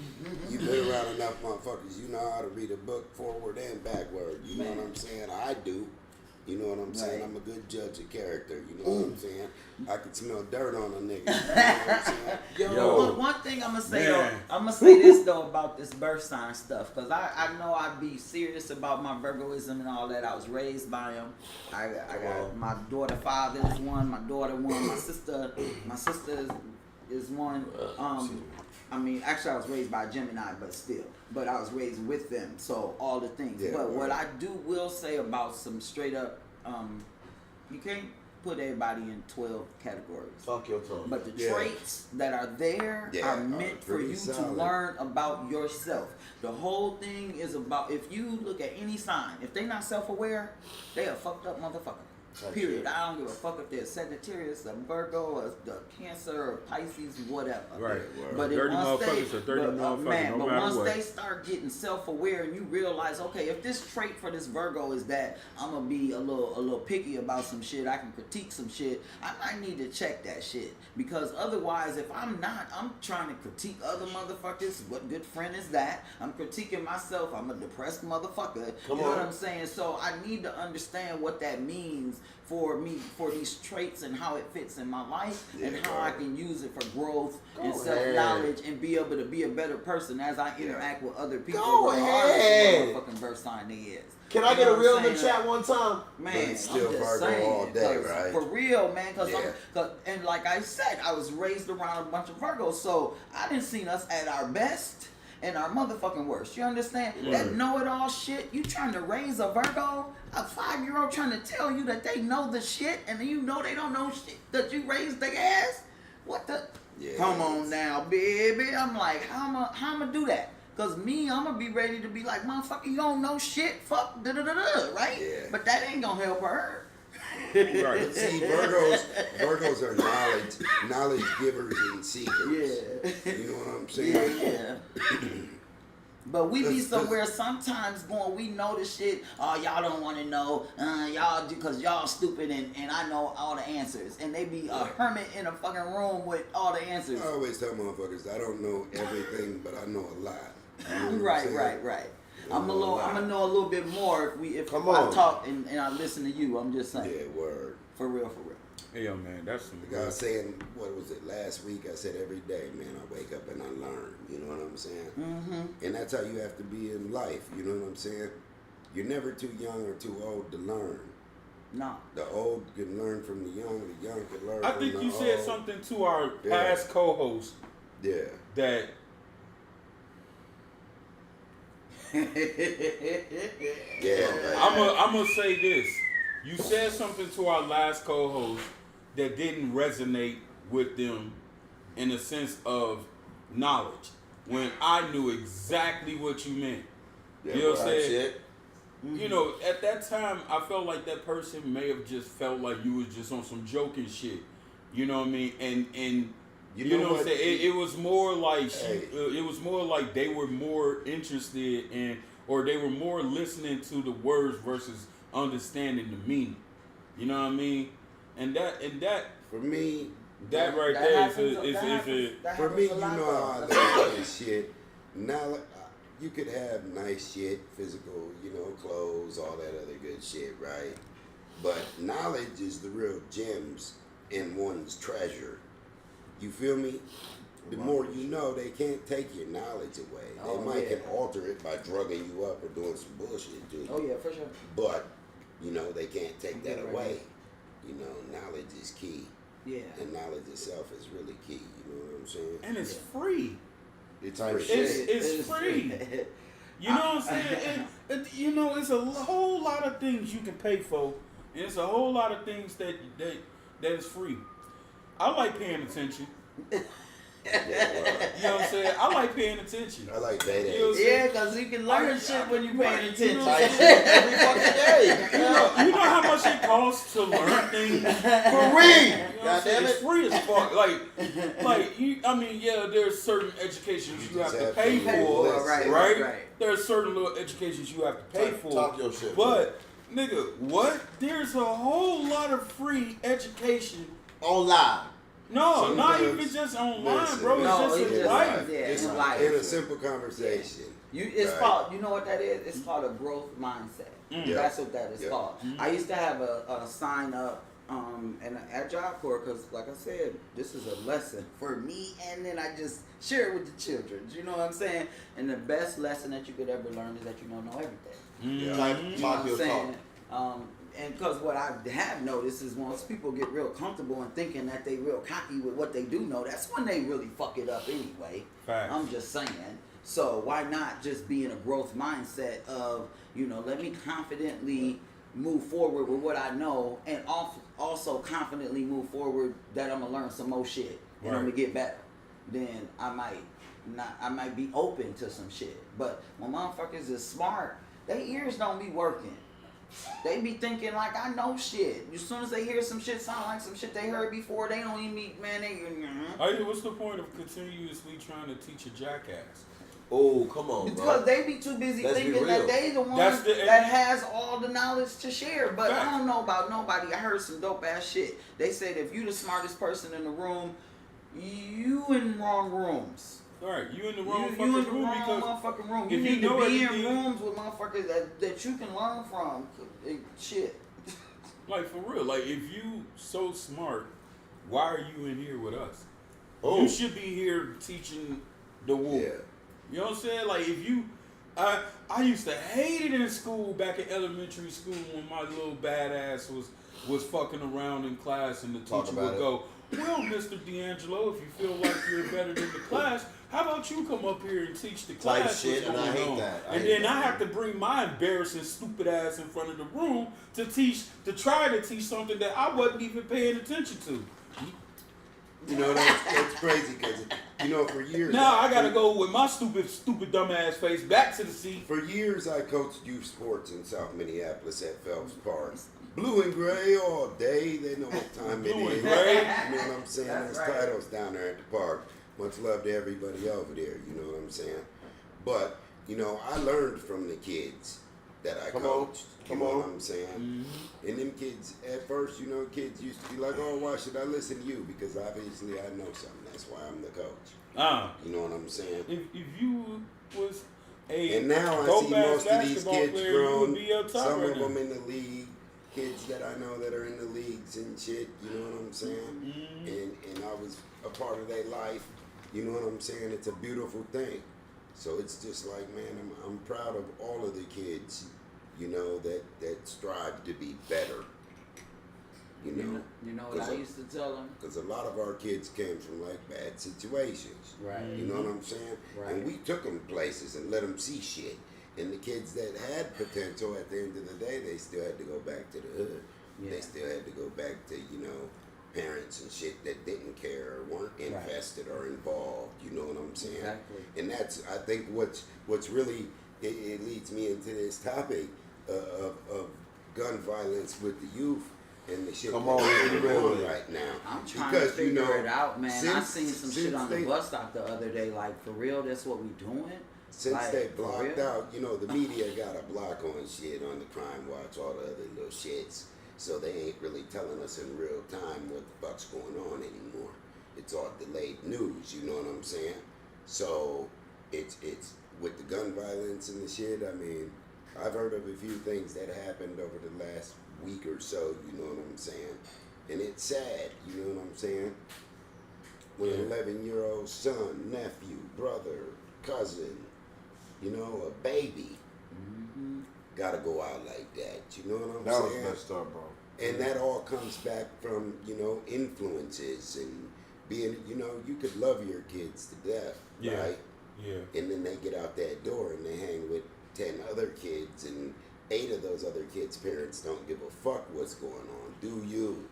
you've been around enough motherfuckers. You know how to read a book forward and backward. You know what I'm saying? I do. You know what I'm saying? I'm a good judge of character. You know what I'm saying? I can smell dirt on a nigga. You know what I'm saying? Look, one thing I'm gonna say though, I'm gonna say this though about this birth sign stuff, cause I know I be serious about my Virgoism and all that. I was raised by them. I got my daughter father is one, my daughter one, my sister is one. I mean, actually, I was raised by a Gemini, but I was raised with them, so all the things. But what I will say about some straight up, you can't put everybody in 12 categories. Fuck your tongue. But the traits that are there are meant for you to learn about yourself. The whole thing is about, if you look at any sign, if they're not self-aware, they a fucked up motherfucker. Period. I don't give a fuck if they're Sagittarius, a Virgo, a Cancer, or Pisces, whatever. Right. But dirty motherfuckers are dirty motherfuckers. But once they start getting self-aware and you realize, okay, if this trait for this Virgo is that I'm gonna be a little picky about some shit, I can critique some shit, I might need to check that shit. Because otherwise, if I'm not, I'm trying to critique other motherfuckers. What good friend is that? I'm critiquing myself. I'm a depressed motherfucker. You know what I'm saying? So I need to understand what that means for me, for these traits and how it fits in my life and how I can use it for growth and self-knowledge and be able to be a better person as I interact with other people. Regardless of what motherfucking birth sign they is. Can I get a real in the chat one time? Man, but it's still Virgo all day, right? For real, man. And like I said, I was raised around a bunch of Virgos, so I didn't see us at our best and our motherfucking worst. You understand? That know-it-all shit, you trying to raise a Virgo, a 5-year-old trying to tell you that they know the shit, and you know they don't know shit, that you raised their ass? What the? Come on now, baby. I'm like, how I'ma do that? Cause me, I'm gonna be ready to be like, motherfucker, you don't know shit, fuck, right? Yeah. But that ain't gonna help her. Right. See, Virgos are knowledge givers and seekers. Yeah. You know what I'm saying? Yeah. But we be somewhere sometimes going, we know the shit, oh, y'all don't want to know, y'all do, because y'all stupid and I know all the answers. And they be a hermit in a fucking room with all the answers. I always tell motherfuckers, I don't know everything, but I know a lot. You know Right. I'm gonna know a little bit more if I talk and I listen to you. I'm just saying. Yeah, word. For real. Hey, yo, man, that's some. The guy was saying, what was it, last week? I said every day, man, I wake up and I learn. You know what I'm saying? Mm-hmm. And that's how you have to be in life. You know what I'm saying? You're never too young or too old to learn. No. The old can learn from the young can learn I from think the you old. said something to our past co-host. Yeah. That. I'm gonna say this. You said something to our last co-host that didn't resonate with them in a sense of knowledge when I knew exactly what you meant. Yeah, you know what I'm saying? You know, at that time, I felt like that person may have just felt like you was just on some joking shit. You know what I mean? And you know what I'm saying? It was more like it was more like they were more interested in, or they were more listening to the words versus understanding the meaning. You know what I mean? And that for me, that right there is for me. You know how I look at this shit. Now you could have nice shit, physical, clothes, all that other good shit, right? But knowledge is the real gems in one's treasure. You feel me? The more you know, they can't take your knowledge away. They can alter it by drugging you up or doing some bullshit to you. Oh yeah, for sure. But, they can't take that away. Knowledge is key. Yeah. And knowledge itself is really key. You know what I'm saying? And it's free. It's free. It's free. You know what I'm saying? It's a whole lot of things you can pay for. And it's a whole lot of things that is free. I like paying attention. You know what I'm saying? I like paying attention. I like that. Yeah, because you can learn shit when you're paying attention. Every fucking day. You know how much it costs to learn things? Free! It's free as fuck. There's certain educations you have to pay for. Right? There's certain little educations you have to pay for. Talk your shit. But Nigga, what? There's a whole lot of free education online. No, Sometimes, not even just online, listen, bro. It's just in life. Yeah, it's in life. In a simple conversation. It's called, you know what that is? It's called a growth mindset. That's what that is called. I used to have a sign up at Job Corps because, like I said, this is a lesson for me, and then I just share it with the children. You know what I'm saying? And the best lesson that you could ever learn is that you don't know everything. You know what I'm saying? And because what I have noticed is once people get real comfortable and thinking that they real cocky with what they do know, that's when they really fuck it up anyway. Facts. I'm just saying. So why not just be in a growth mindset of, let me confidently move forward with what I know and also confidently move forward that I'm going to learn some more shit and I'm going to get better. Then I might be open to some shit. But when motherfuckers is smart, their ears don't be working. They be thinking like I know shit. As soon as they hear some shit sound like some shit they heard before, they don't even be, man, what's the point of continuously trying to teach a jackass? Oh, come on, bro. Because they be too busy thinking that they the one that has all the knowledge to share. But I don't know about nobody. I heard some dope ass shit. They said if you the smartest person in the room, you in wrong rooms. Right, you in the wrong motherfucking room. You need to be in rooms with motherfuckers that you can learn from. Shit. Like, for real. Like, if you so smart, why are you in here with us? Oh. You should be here teaching the wolf. Yeah. You know what I'm saying? Like, if you... I used to hate it in school, back in elementary school, when my little badass was fucking around in class and the teacher would go, well, Mr. D'Angelo, if you feel like you're better than the class, how about you come up here and teach the class what's shit, going and I hate on? that. And then I have to bring my embarrassing, stupid ass in front of the room to try to teach something that I wasn't even paying attention to. That's crazy because, for years... Now I got to go with my stupid, dumb-ass face back to the seat. For years, I coached youth sports in South Minneapolis at Phelps Park. Blue and gray all day. They know what time it is. Blue and gray. You know what I'm saying? There's titles down there at the park. Much love to everybody over there. You know what I'm saying? But, I learned from the kids that I coached. You know what I'm saying? Mm-hmm. And them kids, at first, kids used to be like, oh, why should I listen to you? Because obviously I know something. That's why I'm the coach. You know what I'm saying? If you was a and now I see most of these kids player, grown. Some right of now. them in the league. Kids that I know that are in the leagues and shit. You know what I'm saying? Mm-hmm. And I was a part of their life. You know what I'm saying? It's a beautiful thing. So it's just like, man, I'm proud of all of the kids, that strive to be better. You know what I used to tell them? Because a lot of our kids came from like bad situations. Right. You know what I'm saying? Right. And we took them places and let them see shit. And the kids that had potential, at the end of the day, they still had to go back to the hood. Yeah. They still had to go back to, parents and shit that didn't care or weren't invested or involved. You know what I'm saying? Exactly. And that's, I think, what's really, it leads me into this topic of gun violence with the youth and the shit that's going on right now. I'm trying to figure it out, man. I seen some shit on the bus stop the other day. Like, for real, that's what we doing? Since they blocked out, the media got a block on shit, on the Crime Watch, all the other little shits. So they ain't really telling us in real time what the fuck's going on anymore. It's all delayed news, you know what I'm saying? So it's with the gun violence and the shit, I mean, I've heard of a few things that happened over the last week or so, you know what I'm saying? And it's sad, you know what I'm saying? When an 11-year-old son, nephew, brother, cousin, a baby, gotta go out like that. You know what I'm saying? That was messed up, bro. And that all comes back from, influences and being, you could love your kids to death, right? Yeah. And then they get out that door and they hang with 10 other kids, and 8 of those other kids' parents don't give a fuck what's going on. Do you?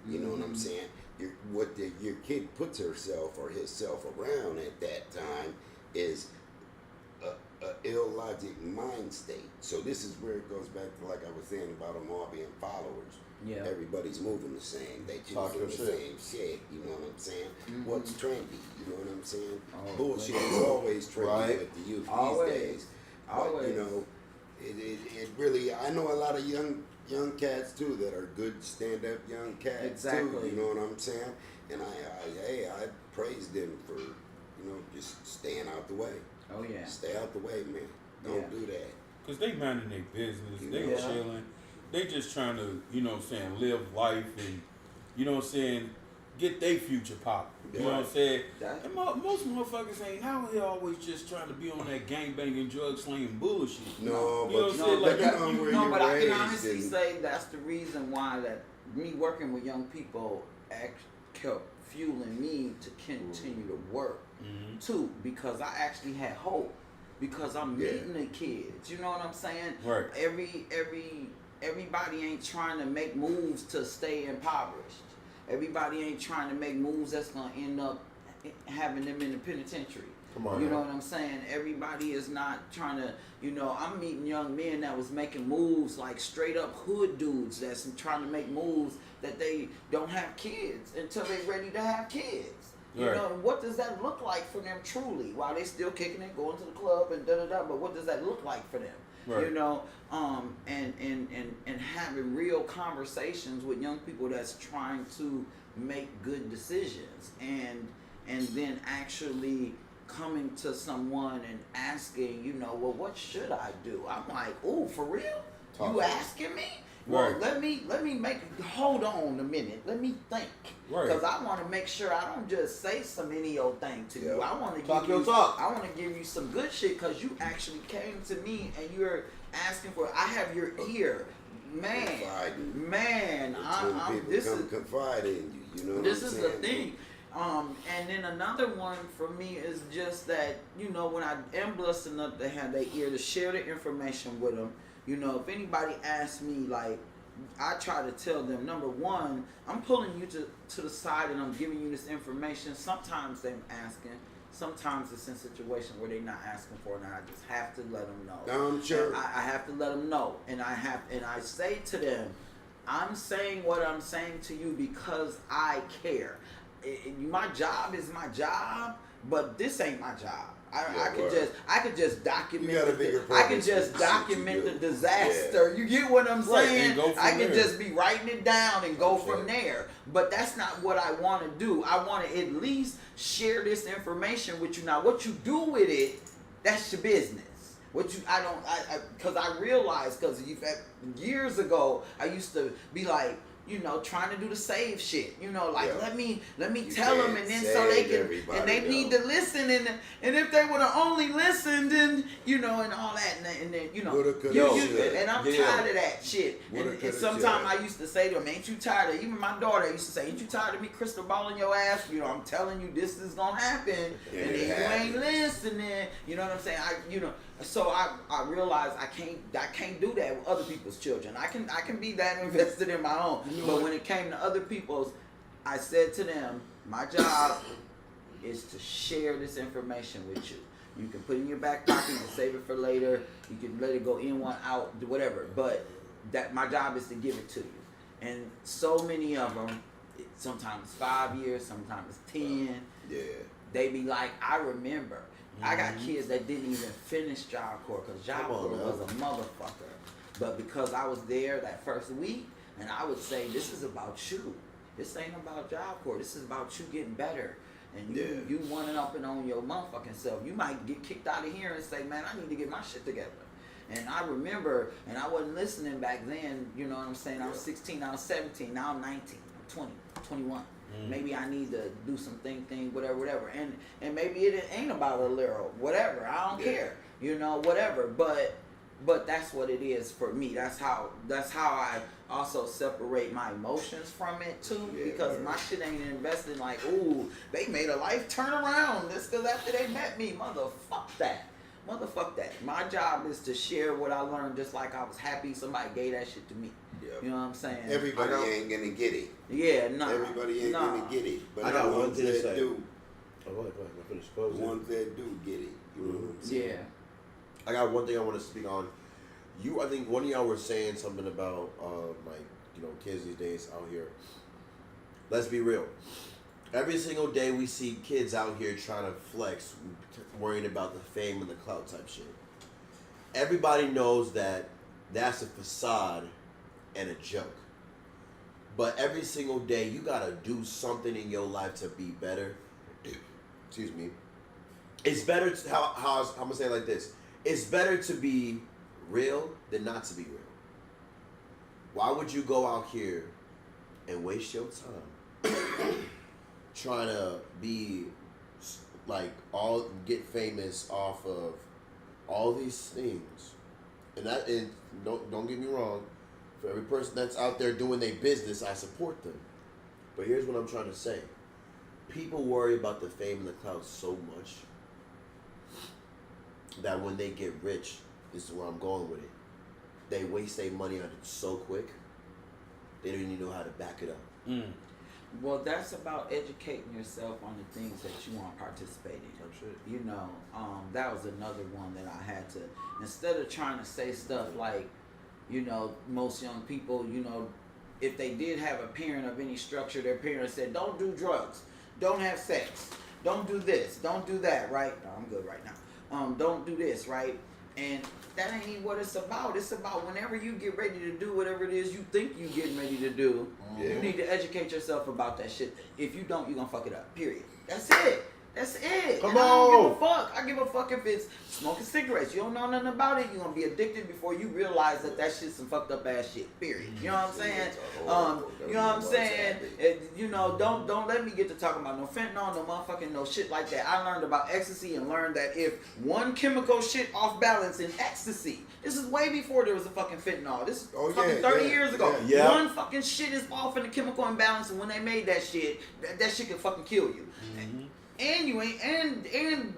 You know what I'm saying? Your kid puts herself or himself around at that time is a illogic mind state. So this is where it goes back to, like I was saying, about them all being followers. Yeah. Everybody's moving the same. They choosing the same shit. You know what I'm saying? Mm-hmm. What's trendy? You know what I'm saying? Bullshit is always trendy with the youth these days. But, It really. I know a lot of young cats too that are good stand-up young cats too. You know what I'm saying? And I praise them for just staying out the way. Oh yeah. Stay out the way, man. Don't do that. Cause they minding their business. They chilling. They just trying to live life and get their future pop. You know what I'm saying? And most motherfuckers ain't out here always just trying to be on that gangbanging, drug slinging bullshit. No, but I can honestly say that's the reason why that me working with young people kept fueling me to continue to work too, because I actually had hope, because I'm meeting the kids. You know what I'm saying? Right. Everybody ain't trying to make moves to stay impoverished. Everybody ain't trying to make moves that's gonna end up having them in the penitentiary. Come on, you know what I'm saying? Everybody is not trying to, I'm meeting young men that was making moves like straight up hood dudes that's trying to make moves that they don't have kids until they're ready to have kids. You know, what does that look like for them truly? While they still kicking it, going to the club and da-da-da, but what does that look like for them? Right. And having real conversations with young people that's trying to make good decisions, and then actually coming to someone and asking, well, what should I do? I'm like, oh, for real? You asking me? Well, let me hold on a minute. Let me think. Because I want to make sure I don't just say some any old thing to you. I want to give you some good shit, because you actually came to me and you're asking for it. I have your ear. Man, this is confide in you. You know this is the thing. And then another one for me is just that, when I am blessed enough to have their ear, to share the information with them. If anybody asks me, like, I try to tell them, number one, I'm pulling you to the side and I'm giving you this information. Sometimes they're asking. Sometimes it's in a situation where they're not asking for it, and I just have to let them know. I'm sure. I have to let them know. And I say to them, I'm saying what I'm saying to you because I care. My job is my job, but this ain't my job. I could just document. I could just document the disaster. You get what I'm saying? I could just be writing it down and go from there. But that's not what I want to do. I want to at least share this information with you. Now, what you do with it, that's your business. Because I realized, because years ago, I used to be like, trying to do the save shit. Let me tell them, and then so they can, and they need to listen, and if they would have only listened, and and all that, and then and I'm tired of that shit. And sometimes I used to say to them, "Ain't you tired of?" Even my daughter used to say, "Ain't you tired of me crystal balling your ass? I'm telling you this is gonna happen, and then you ain't listening." You know what I'm saying? So I realized I can't do that with other people's children. I can be that invested in my own. But when it came to other people's, I said to them, my job is to share this information with you. You can put it in your back pocket, you can save it for later, you can let it go in, one out, whatever. But that my job is to give it to you. And so many of them, sometimes 5 years, sometimes 10. Yeah. They be like, I remember. I got kids that didn't even finish Job Corps, because Job Corps was a motherfucker. But because I was there that first week, and I would say, this is about you. This ain't about Job Corps. This is about you getting better. And you wanting up and on your motherfucking self. You might get kicked out of here and say, man, I need to get my shit together. And I remember, and I wasn't listening back then, you know what I'm saying? I was 16, I was 17, now I'm 19, I'm 20, 21. Maybe I need to do some thing, whatever. And maybe it ain't about a little, whatever. I don't care, whatever. But that's what it is for me. That's how I also separate my emotions from it too, because my shit ain't invested like, ooh, they made a life turn around just because after they met me. Motherfuck that. My job is to share what I learned, just like I was happy somebody gave that shit to me. Yep. You know what I'm saying? Everybody ain't gonna get it. Yeah, no. Everybody ain't gonna get it. But I got one thing to say. Do. Oh, go ahead. Finish closing. The ones that do get it. You know what I'm saying? Yeah. I got one thing I want to speak on. I think one of y'all were saying something about kids these days out here. Let's be real. Every single day we see kids out here trying to flex, worrying about the fame and the clout type shit. everybody knows that that's a facade and a joke. But every single day, you gotta do something in your life to be better. Excuse me. It's better to, I'm gonna say it like this. It's better to be real than not to be real. Why would you go out here and waste your time trying to be like get famous off of all these things? And don't get me wrong, for every person that's out there doing their business, I support them. But here's what I'm trying to say. People worry about the fame and the clout so much that when they get rich, this is where I'm going with it, they waste their money on it so quick, they don't even know how to back it up. Well, that's about educating yourself on the things that you want to participate in. You know, that was another one that I had to, instead of trying to say stuff like, you know, most young people, you know, if they did have a parent of any structure, their parents said, don't do drugs, don't have sex, don't do this, don't do that, right? No, I'm good right now. Don't do this, right? And that ain't even what it's about. It's about whenever you get ready to do whatever it is you think you're getting ready to do, you need to educate yourself about that shit. If you don't, you're going to fuck it up, period. That's it. That's it. Come and on. I don't give a fuck. I give a fuck if it's smoking cigarettes. You don't know nothing about it. You're going to be addicted before you realize that shit's some fucked up ass shit, period. You know what I'm saying? You know what I'm saying? You know, don't let me get to talking about no fentanyl, no motherfucking no shit like that. I learned about ecstasy and learned that if one chemical shit off balance in ecstasy, this is way before there was a fucking fentanyl. This is fucking 30 years ago. Yeah. One fucking shit is off in the chemical imbalance, and when they made that shit, that shit can fucking kill you. And you ain't, and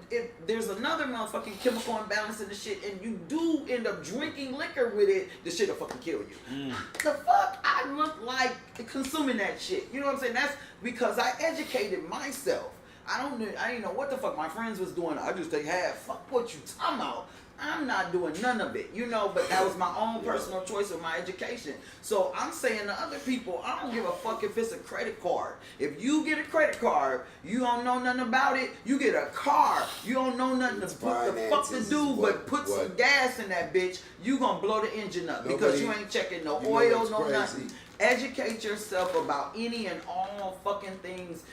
if there's another motherfucking chemical imbalance in the shit, and you do end up drinking liquor with it, the shit'll fucking kill you. The fuck I look like consuming that shit. You know what I'm saying? That's because I educated myself. I didn't know what the fuck my friends was doing. I just take half. Fuck what you talking about. I'm not doing none of it, you know, but that was my own personal choice of my education. So I'm saying to other people, I don't give a fuck if it's a credit card. If you get a credit card, you don't know nothing about it, you get a car, you don't know nothing to do but put some gas in that bitch, you gonna blow the engine up because you ain't checking no oil, no nothing. Educate yourself about any and all fucking things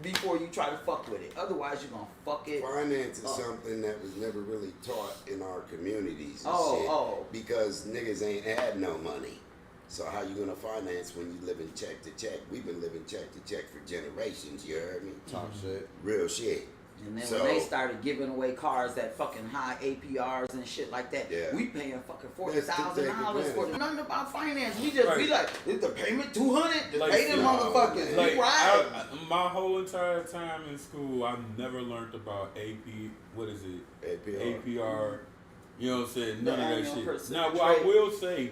before you try to fuck with it. Otherwise, you're gonna fuck it. Finance is something that was never really taught in our communities and shit. Because niggas ain't had no money. So how you gonna finance when you living check to check? We've been living check to check for generations, you heard me? Talk shit. Real shit. And then when they started giving away cars at fucking high APRs and shit like that, we paying fucking $40,000 for it. Nothing about finance. We just be like, is the payment $200? Just pay them motherfuckers. Like, my whole entire time in school, I've never learned about APR. You know what I'm saying? None of that shit. Now, what I will say,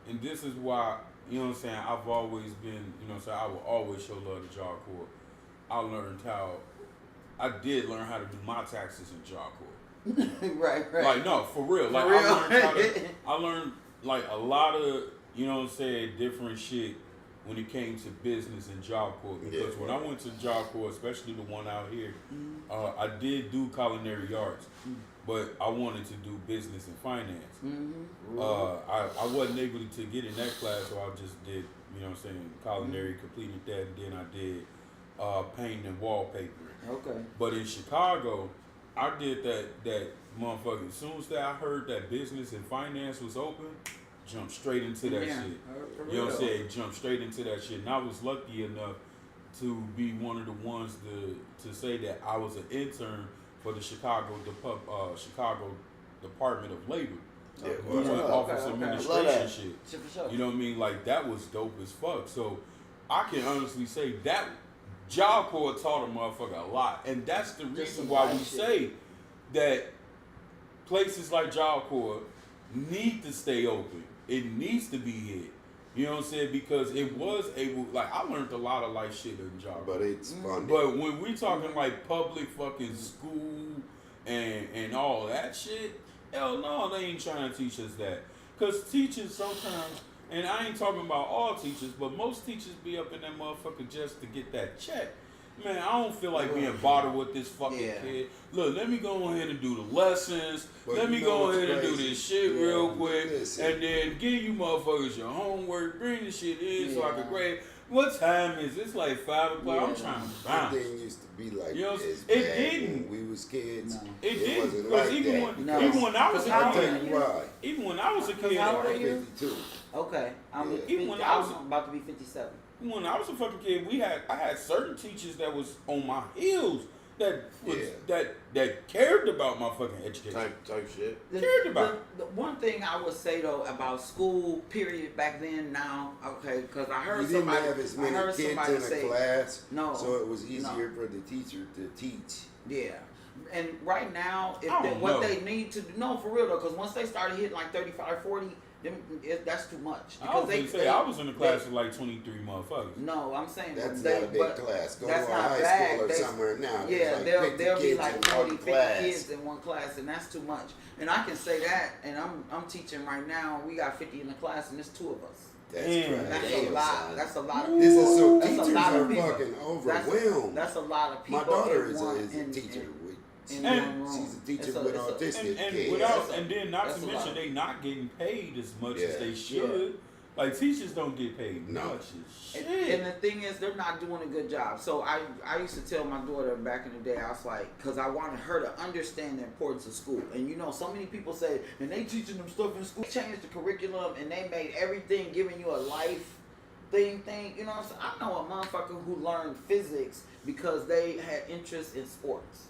and this is why, you know what I'm saying, I've always been, you know what I'm saying, I will always show love to Job Corps. I did learn how to do my taxes in Job Corps. Right. Like, no, for real. Like, I learned like a lot of, you know what I'm saying, different shit when it came to business in Job Corps. Because when I went to Job Corps, especially the one out here, I did do culinary arts, but I wanted to do business and finance. I wasn't able to get in that class, so I just did, you know what I'm saying, culinary, completed that, and then I did painting and wallpapering. Okay. But in Chicago, I did that motherfucking, as soon as I heard that business and finance was open, jumped straight into that shit. You know what I'm saying? Jumped straight into that shit. And I was lucky enough to be one of the ones to say that I was an intern for the Chicago Department of Labor. Office administration shit. You know what I mean? Like, that was dope as fuck. So I can honestly say that Job Corps taught a motherfucker a lot. And that's the reason why we say that places like Job Corps need to stay open. It needs to be hit. You know what I'm saying? Because it was able, like, I learned a lot of life shit in Job Corps. But it's fun. But when we talking like public fucking school and all that shit, hell no, they ain't trying to teach us that. Because teachers sometimes, and I ain't talking about all teachers, but most teachers be up in that motherfucker just to get that check. man, I don't feel like being bothered with this fucking kid. Look, let me go ahead and do the lessons. Let me go ahead and do this shit real quick. And then give you motherfuckers your homework. Bring the shit in so I can grade. What time is it? It's like 5 o'clock. I'm trying to bounce. That thing used to be like this. It didn't. When we was kids. No. It didn't. Wasn't like even that. Even when I was a kid. I'll tell you why. Even when I was a kid. How old are you? 52. Okay. I'm about to be 57. When I was a fucking kid, I had certain teachers that was on my heels that cared about my fucking education. Type shit. Cared about. The one thing I would say though about school period back then, now, okay, because I heard somebody. You didn't have as many kids in a class, so it was easier for the teacher to teach. Yeah. And right now, they need to do, no, for real though, because once they started hitting like 35, 40, that's too much. Because I was in a class of like 23 motherfuckers. No, I'm saying that's not a big class. Go to a high school or somewhere now. Yeah, there'll be like 40, 50 kids in one class, and that's too much. And I can say that, and I'm teaching right now. We got 50 in the class, and there's 2 of us. That's a lot. That's a lot of people. This is so teachers are fucking overwhelmed. That's a lot of people. My daughter is a teacher. She's a teacher with autistic kids. And then not to mention they not getting paid as much as they should. Like teachers don't get paid much as shit. And the thing is, they're not doing a good job. So I used to tell my daughter back in the day, I was like, because I wanted her to understand the importance of school. And you know, so many people say, and they teaching them stuff in school. They changed the curriculum and they made everything giving you a life thing. You know what I'm saying? I know a motherfucker who learned physics because they had interest in sports.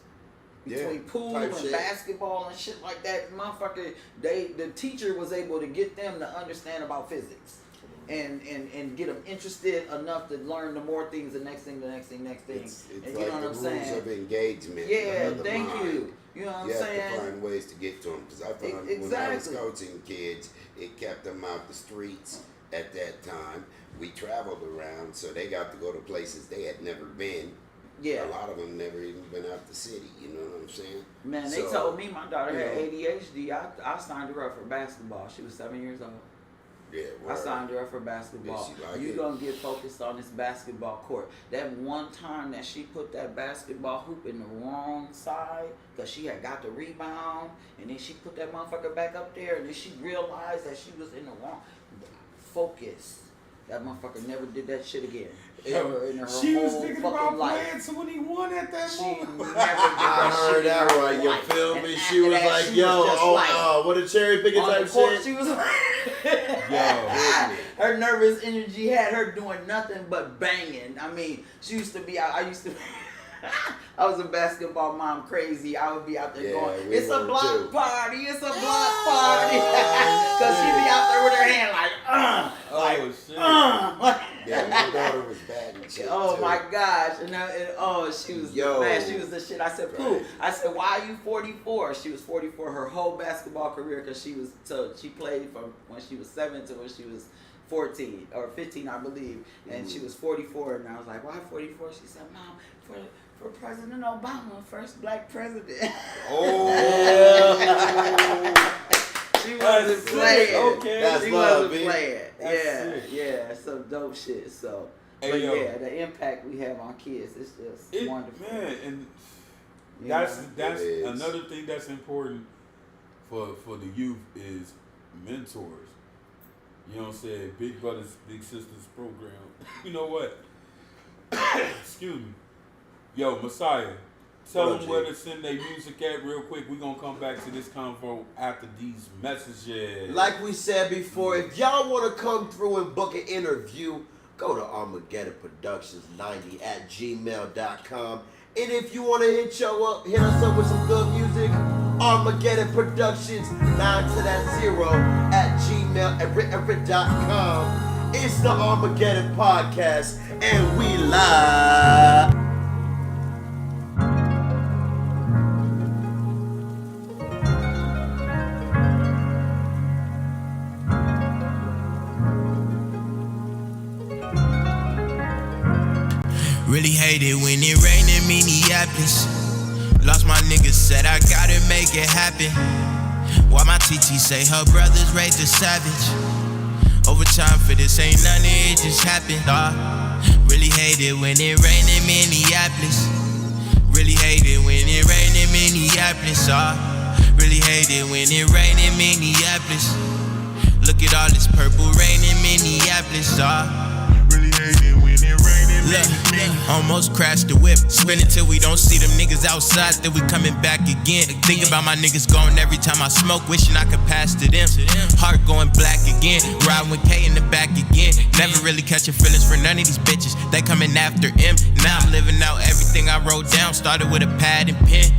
Between pool and basketball and shit like that, motherfucker, the teacher was able to get them to understand about physics and get them interested enough to learn the more things, the next thing. It's and like you know what I'm saying? Rules of engagement. Yeah, thank you. You know what I'm saying? You have to find ways to get to them. Because I found when I was coaching kids, it kept them out the streets at that time. We traveled around, so they got to go to places they had never been. Yeah. A lot of them never even been out the city, you know what I'm saying? Man, they told me my daughter had ADHD. I signed her up for basketball. She was 7 years old. Yeah, I signed her up for basketball. You're going to get focused on this basketball court. That one time that she put that basketball hoop in the wrong side because she had got the rebound, and then she put that motherfucker back up there, and then she realized that she was in the wrong focus. That motherfucker never did that shit again. Ever in her she whole was thinking about playing to when he won at that moment. I heard that right. You feel me? She was like, "Yo, what a cherry picking type shit." She was like, her nervous energy had her doing nothing but banging. I mean, she used to be. I was a basketball mom crazy. I would be out there going, it's a block party, it's a block party. Because she'd be out there with her hand yeah, my daughter was bad and shit. Oh my gosh. And she was man, she was the shit. I said, Pooh. I said, why are you 44? She was 44 her whole basketball career because she played from when she was 7 to when she was 14 or 15, I believe. And she was 44. And I was like, why 44? She said, Mom, for President Obama, first black president. She wasn't playing. Okay. She wasn't playing. Yeah, some dope shit. So, the impact we have on kids is just wonderful. Man, and that's another thing that's important for the youth is mentors. You know what I'm saying? Big Brothers, Big Sisters program. You know what? Excuse me. Yo, Messiah, tell them where to send their music at real quick. We're going to come back to this convo after these messages. Like we said before, if y'all want to come through and book an interview, go to Armageddon Productions 90@gmail.com. And if you want to hit us up with some good music, Armageddon Productions 9@gmail.com. It's the Armageddon Podcast, and we live. Really hate it when it rain in Minneapolis. Lost my nigga, said I gotta make it happen. Why my TT say her brothers raised a savage. Overtime for this ain't nothing, it just happened. Really hate it when it rain in Minneapolis. Really hate it when it rain in Minneapolis. Really hate it when it rain in Minneapolis. Look at all this purple rain in Minneapolis. Really hate it when it rain in Minneapolis. Almost crashed the whip. Spin it till we don't see them niggas outside. Then we coming back again. Think about my niggas going every time I smoke. Wishing I could pass to them. Heart going black again. Riding with K in the back again. Never really catching feelings for none of these bitches. They coming after M. Now I'm living out everything I wrote down. Started with a pad and pen.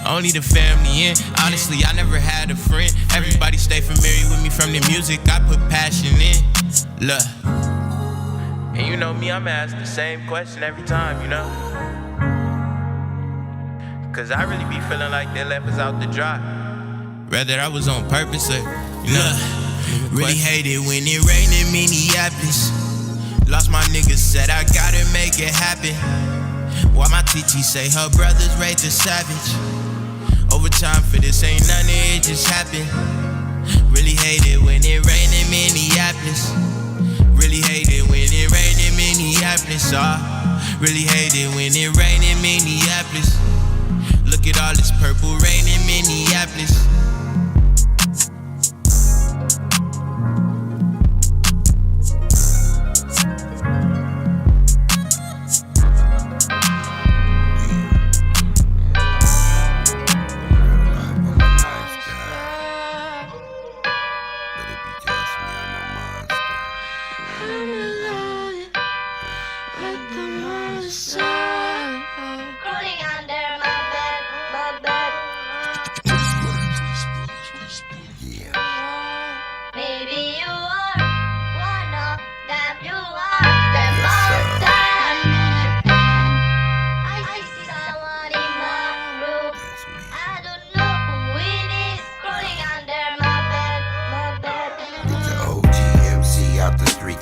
Only the family in. Honestly, I never had a friend. Everybody stay familiar with me from the music. I put passion in. Look. And you know me, I'm asked the same question every time, you know? Cause I really be feeling like they left us out to dry. Whether I was on purpose or, you know. Really hate it when it rain in Minneapolis. Lost my niggas, said I gotta make it happen. While my TT say her brothers raised a savage. Overtime for this ain't none of it just happened. Really hate it when it rain in Minneapolis. Really hate it when it rain in Minneapolis. Really hate it when it rain in Minneapolis. Look at all this purple rain in Minneapolis.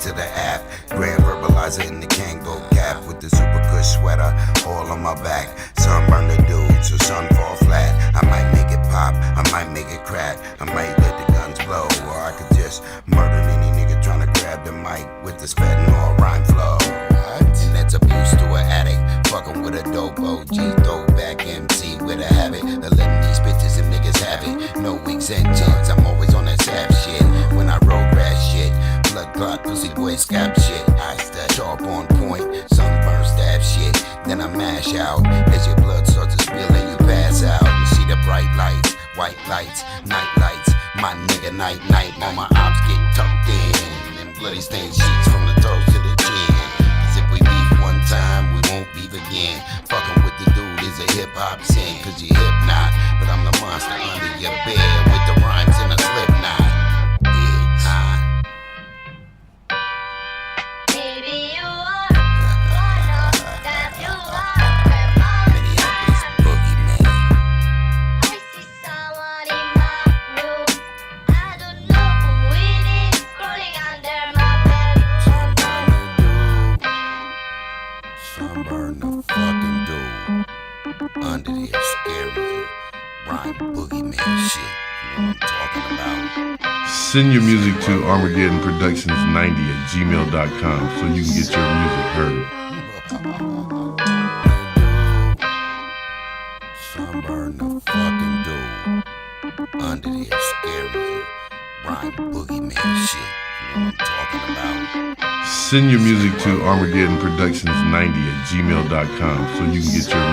To the app, grand verbalizer in the Kango cap with the super kush sweater all on my back. Sunburn the dude, so sun fall flat. I might make it pop, I might make it crack. I might let the guns blow, or I could just murder any nigga trying to grab the mic with the spitting or rhyme flow. And that's abuse to an addict, fucking with a dope OG, throwback MC with a habit of letting these bitches and niggas have it. No weeks and chance, I'm always on that sap shit. When I roll rash shit, blood clot, pussy boy scab shit. I start sharp on point, sunburn stab shit. Then I mash out as your blood starts to spill and you pass out. You see the bright lights, white lights, night lights. My nigga night night, all my ops get tucked in. And bloody stained sheets from the toes to the chin. Cause if we beef one time, we won't beef again. Fucking with the dude is a hip hop sin. Cause you hip not, but I'm the monster under your bed with the rhymes in a slip knot. Under there, scary, rhyme, boogeyman shit. You know what I'm talking about. Send your music to Armageddon Productions 90@gmail.com so you can get your music heard. Sunburn the fucking dude. Under there, scary, rhyme, boogeyman shit. You know what I'm talking about. Send your music to Armageddon Productions 90@gmail.com so you can get your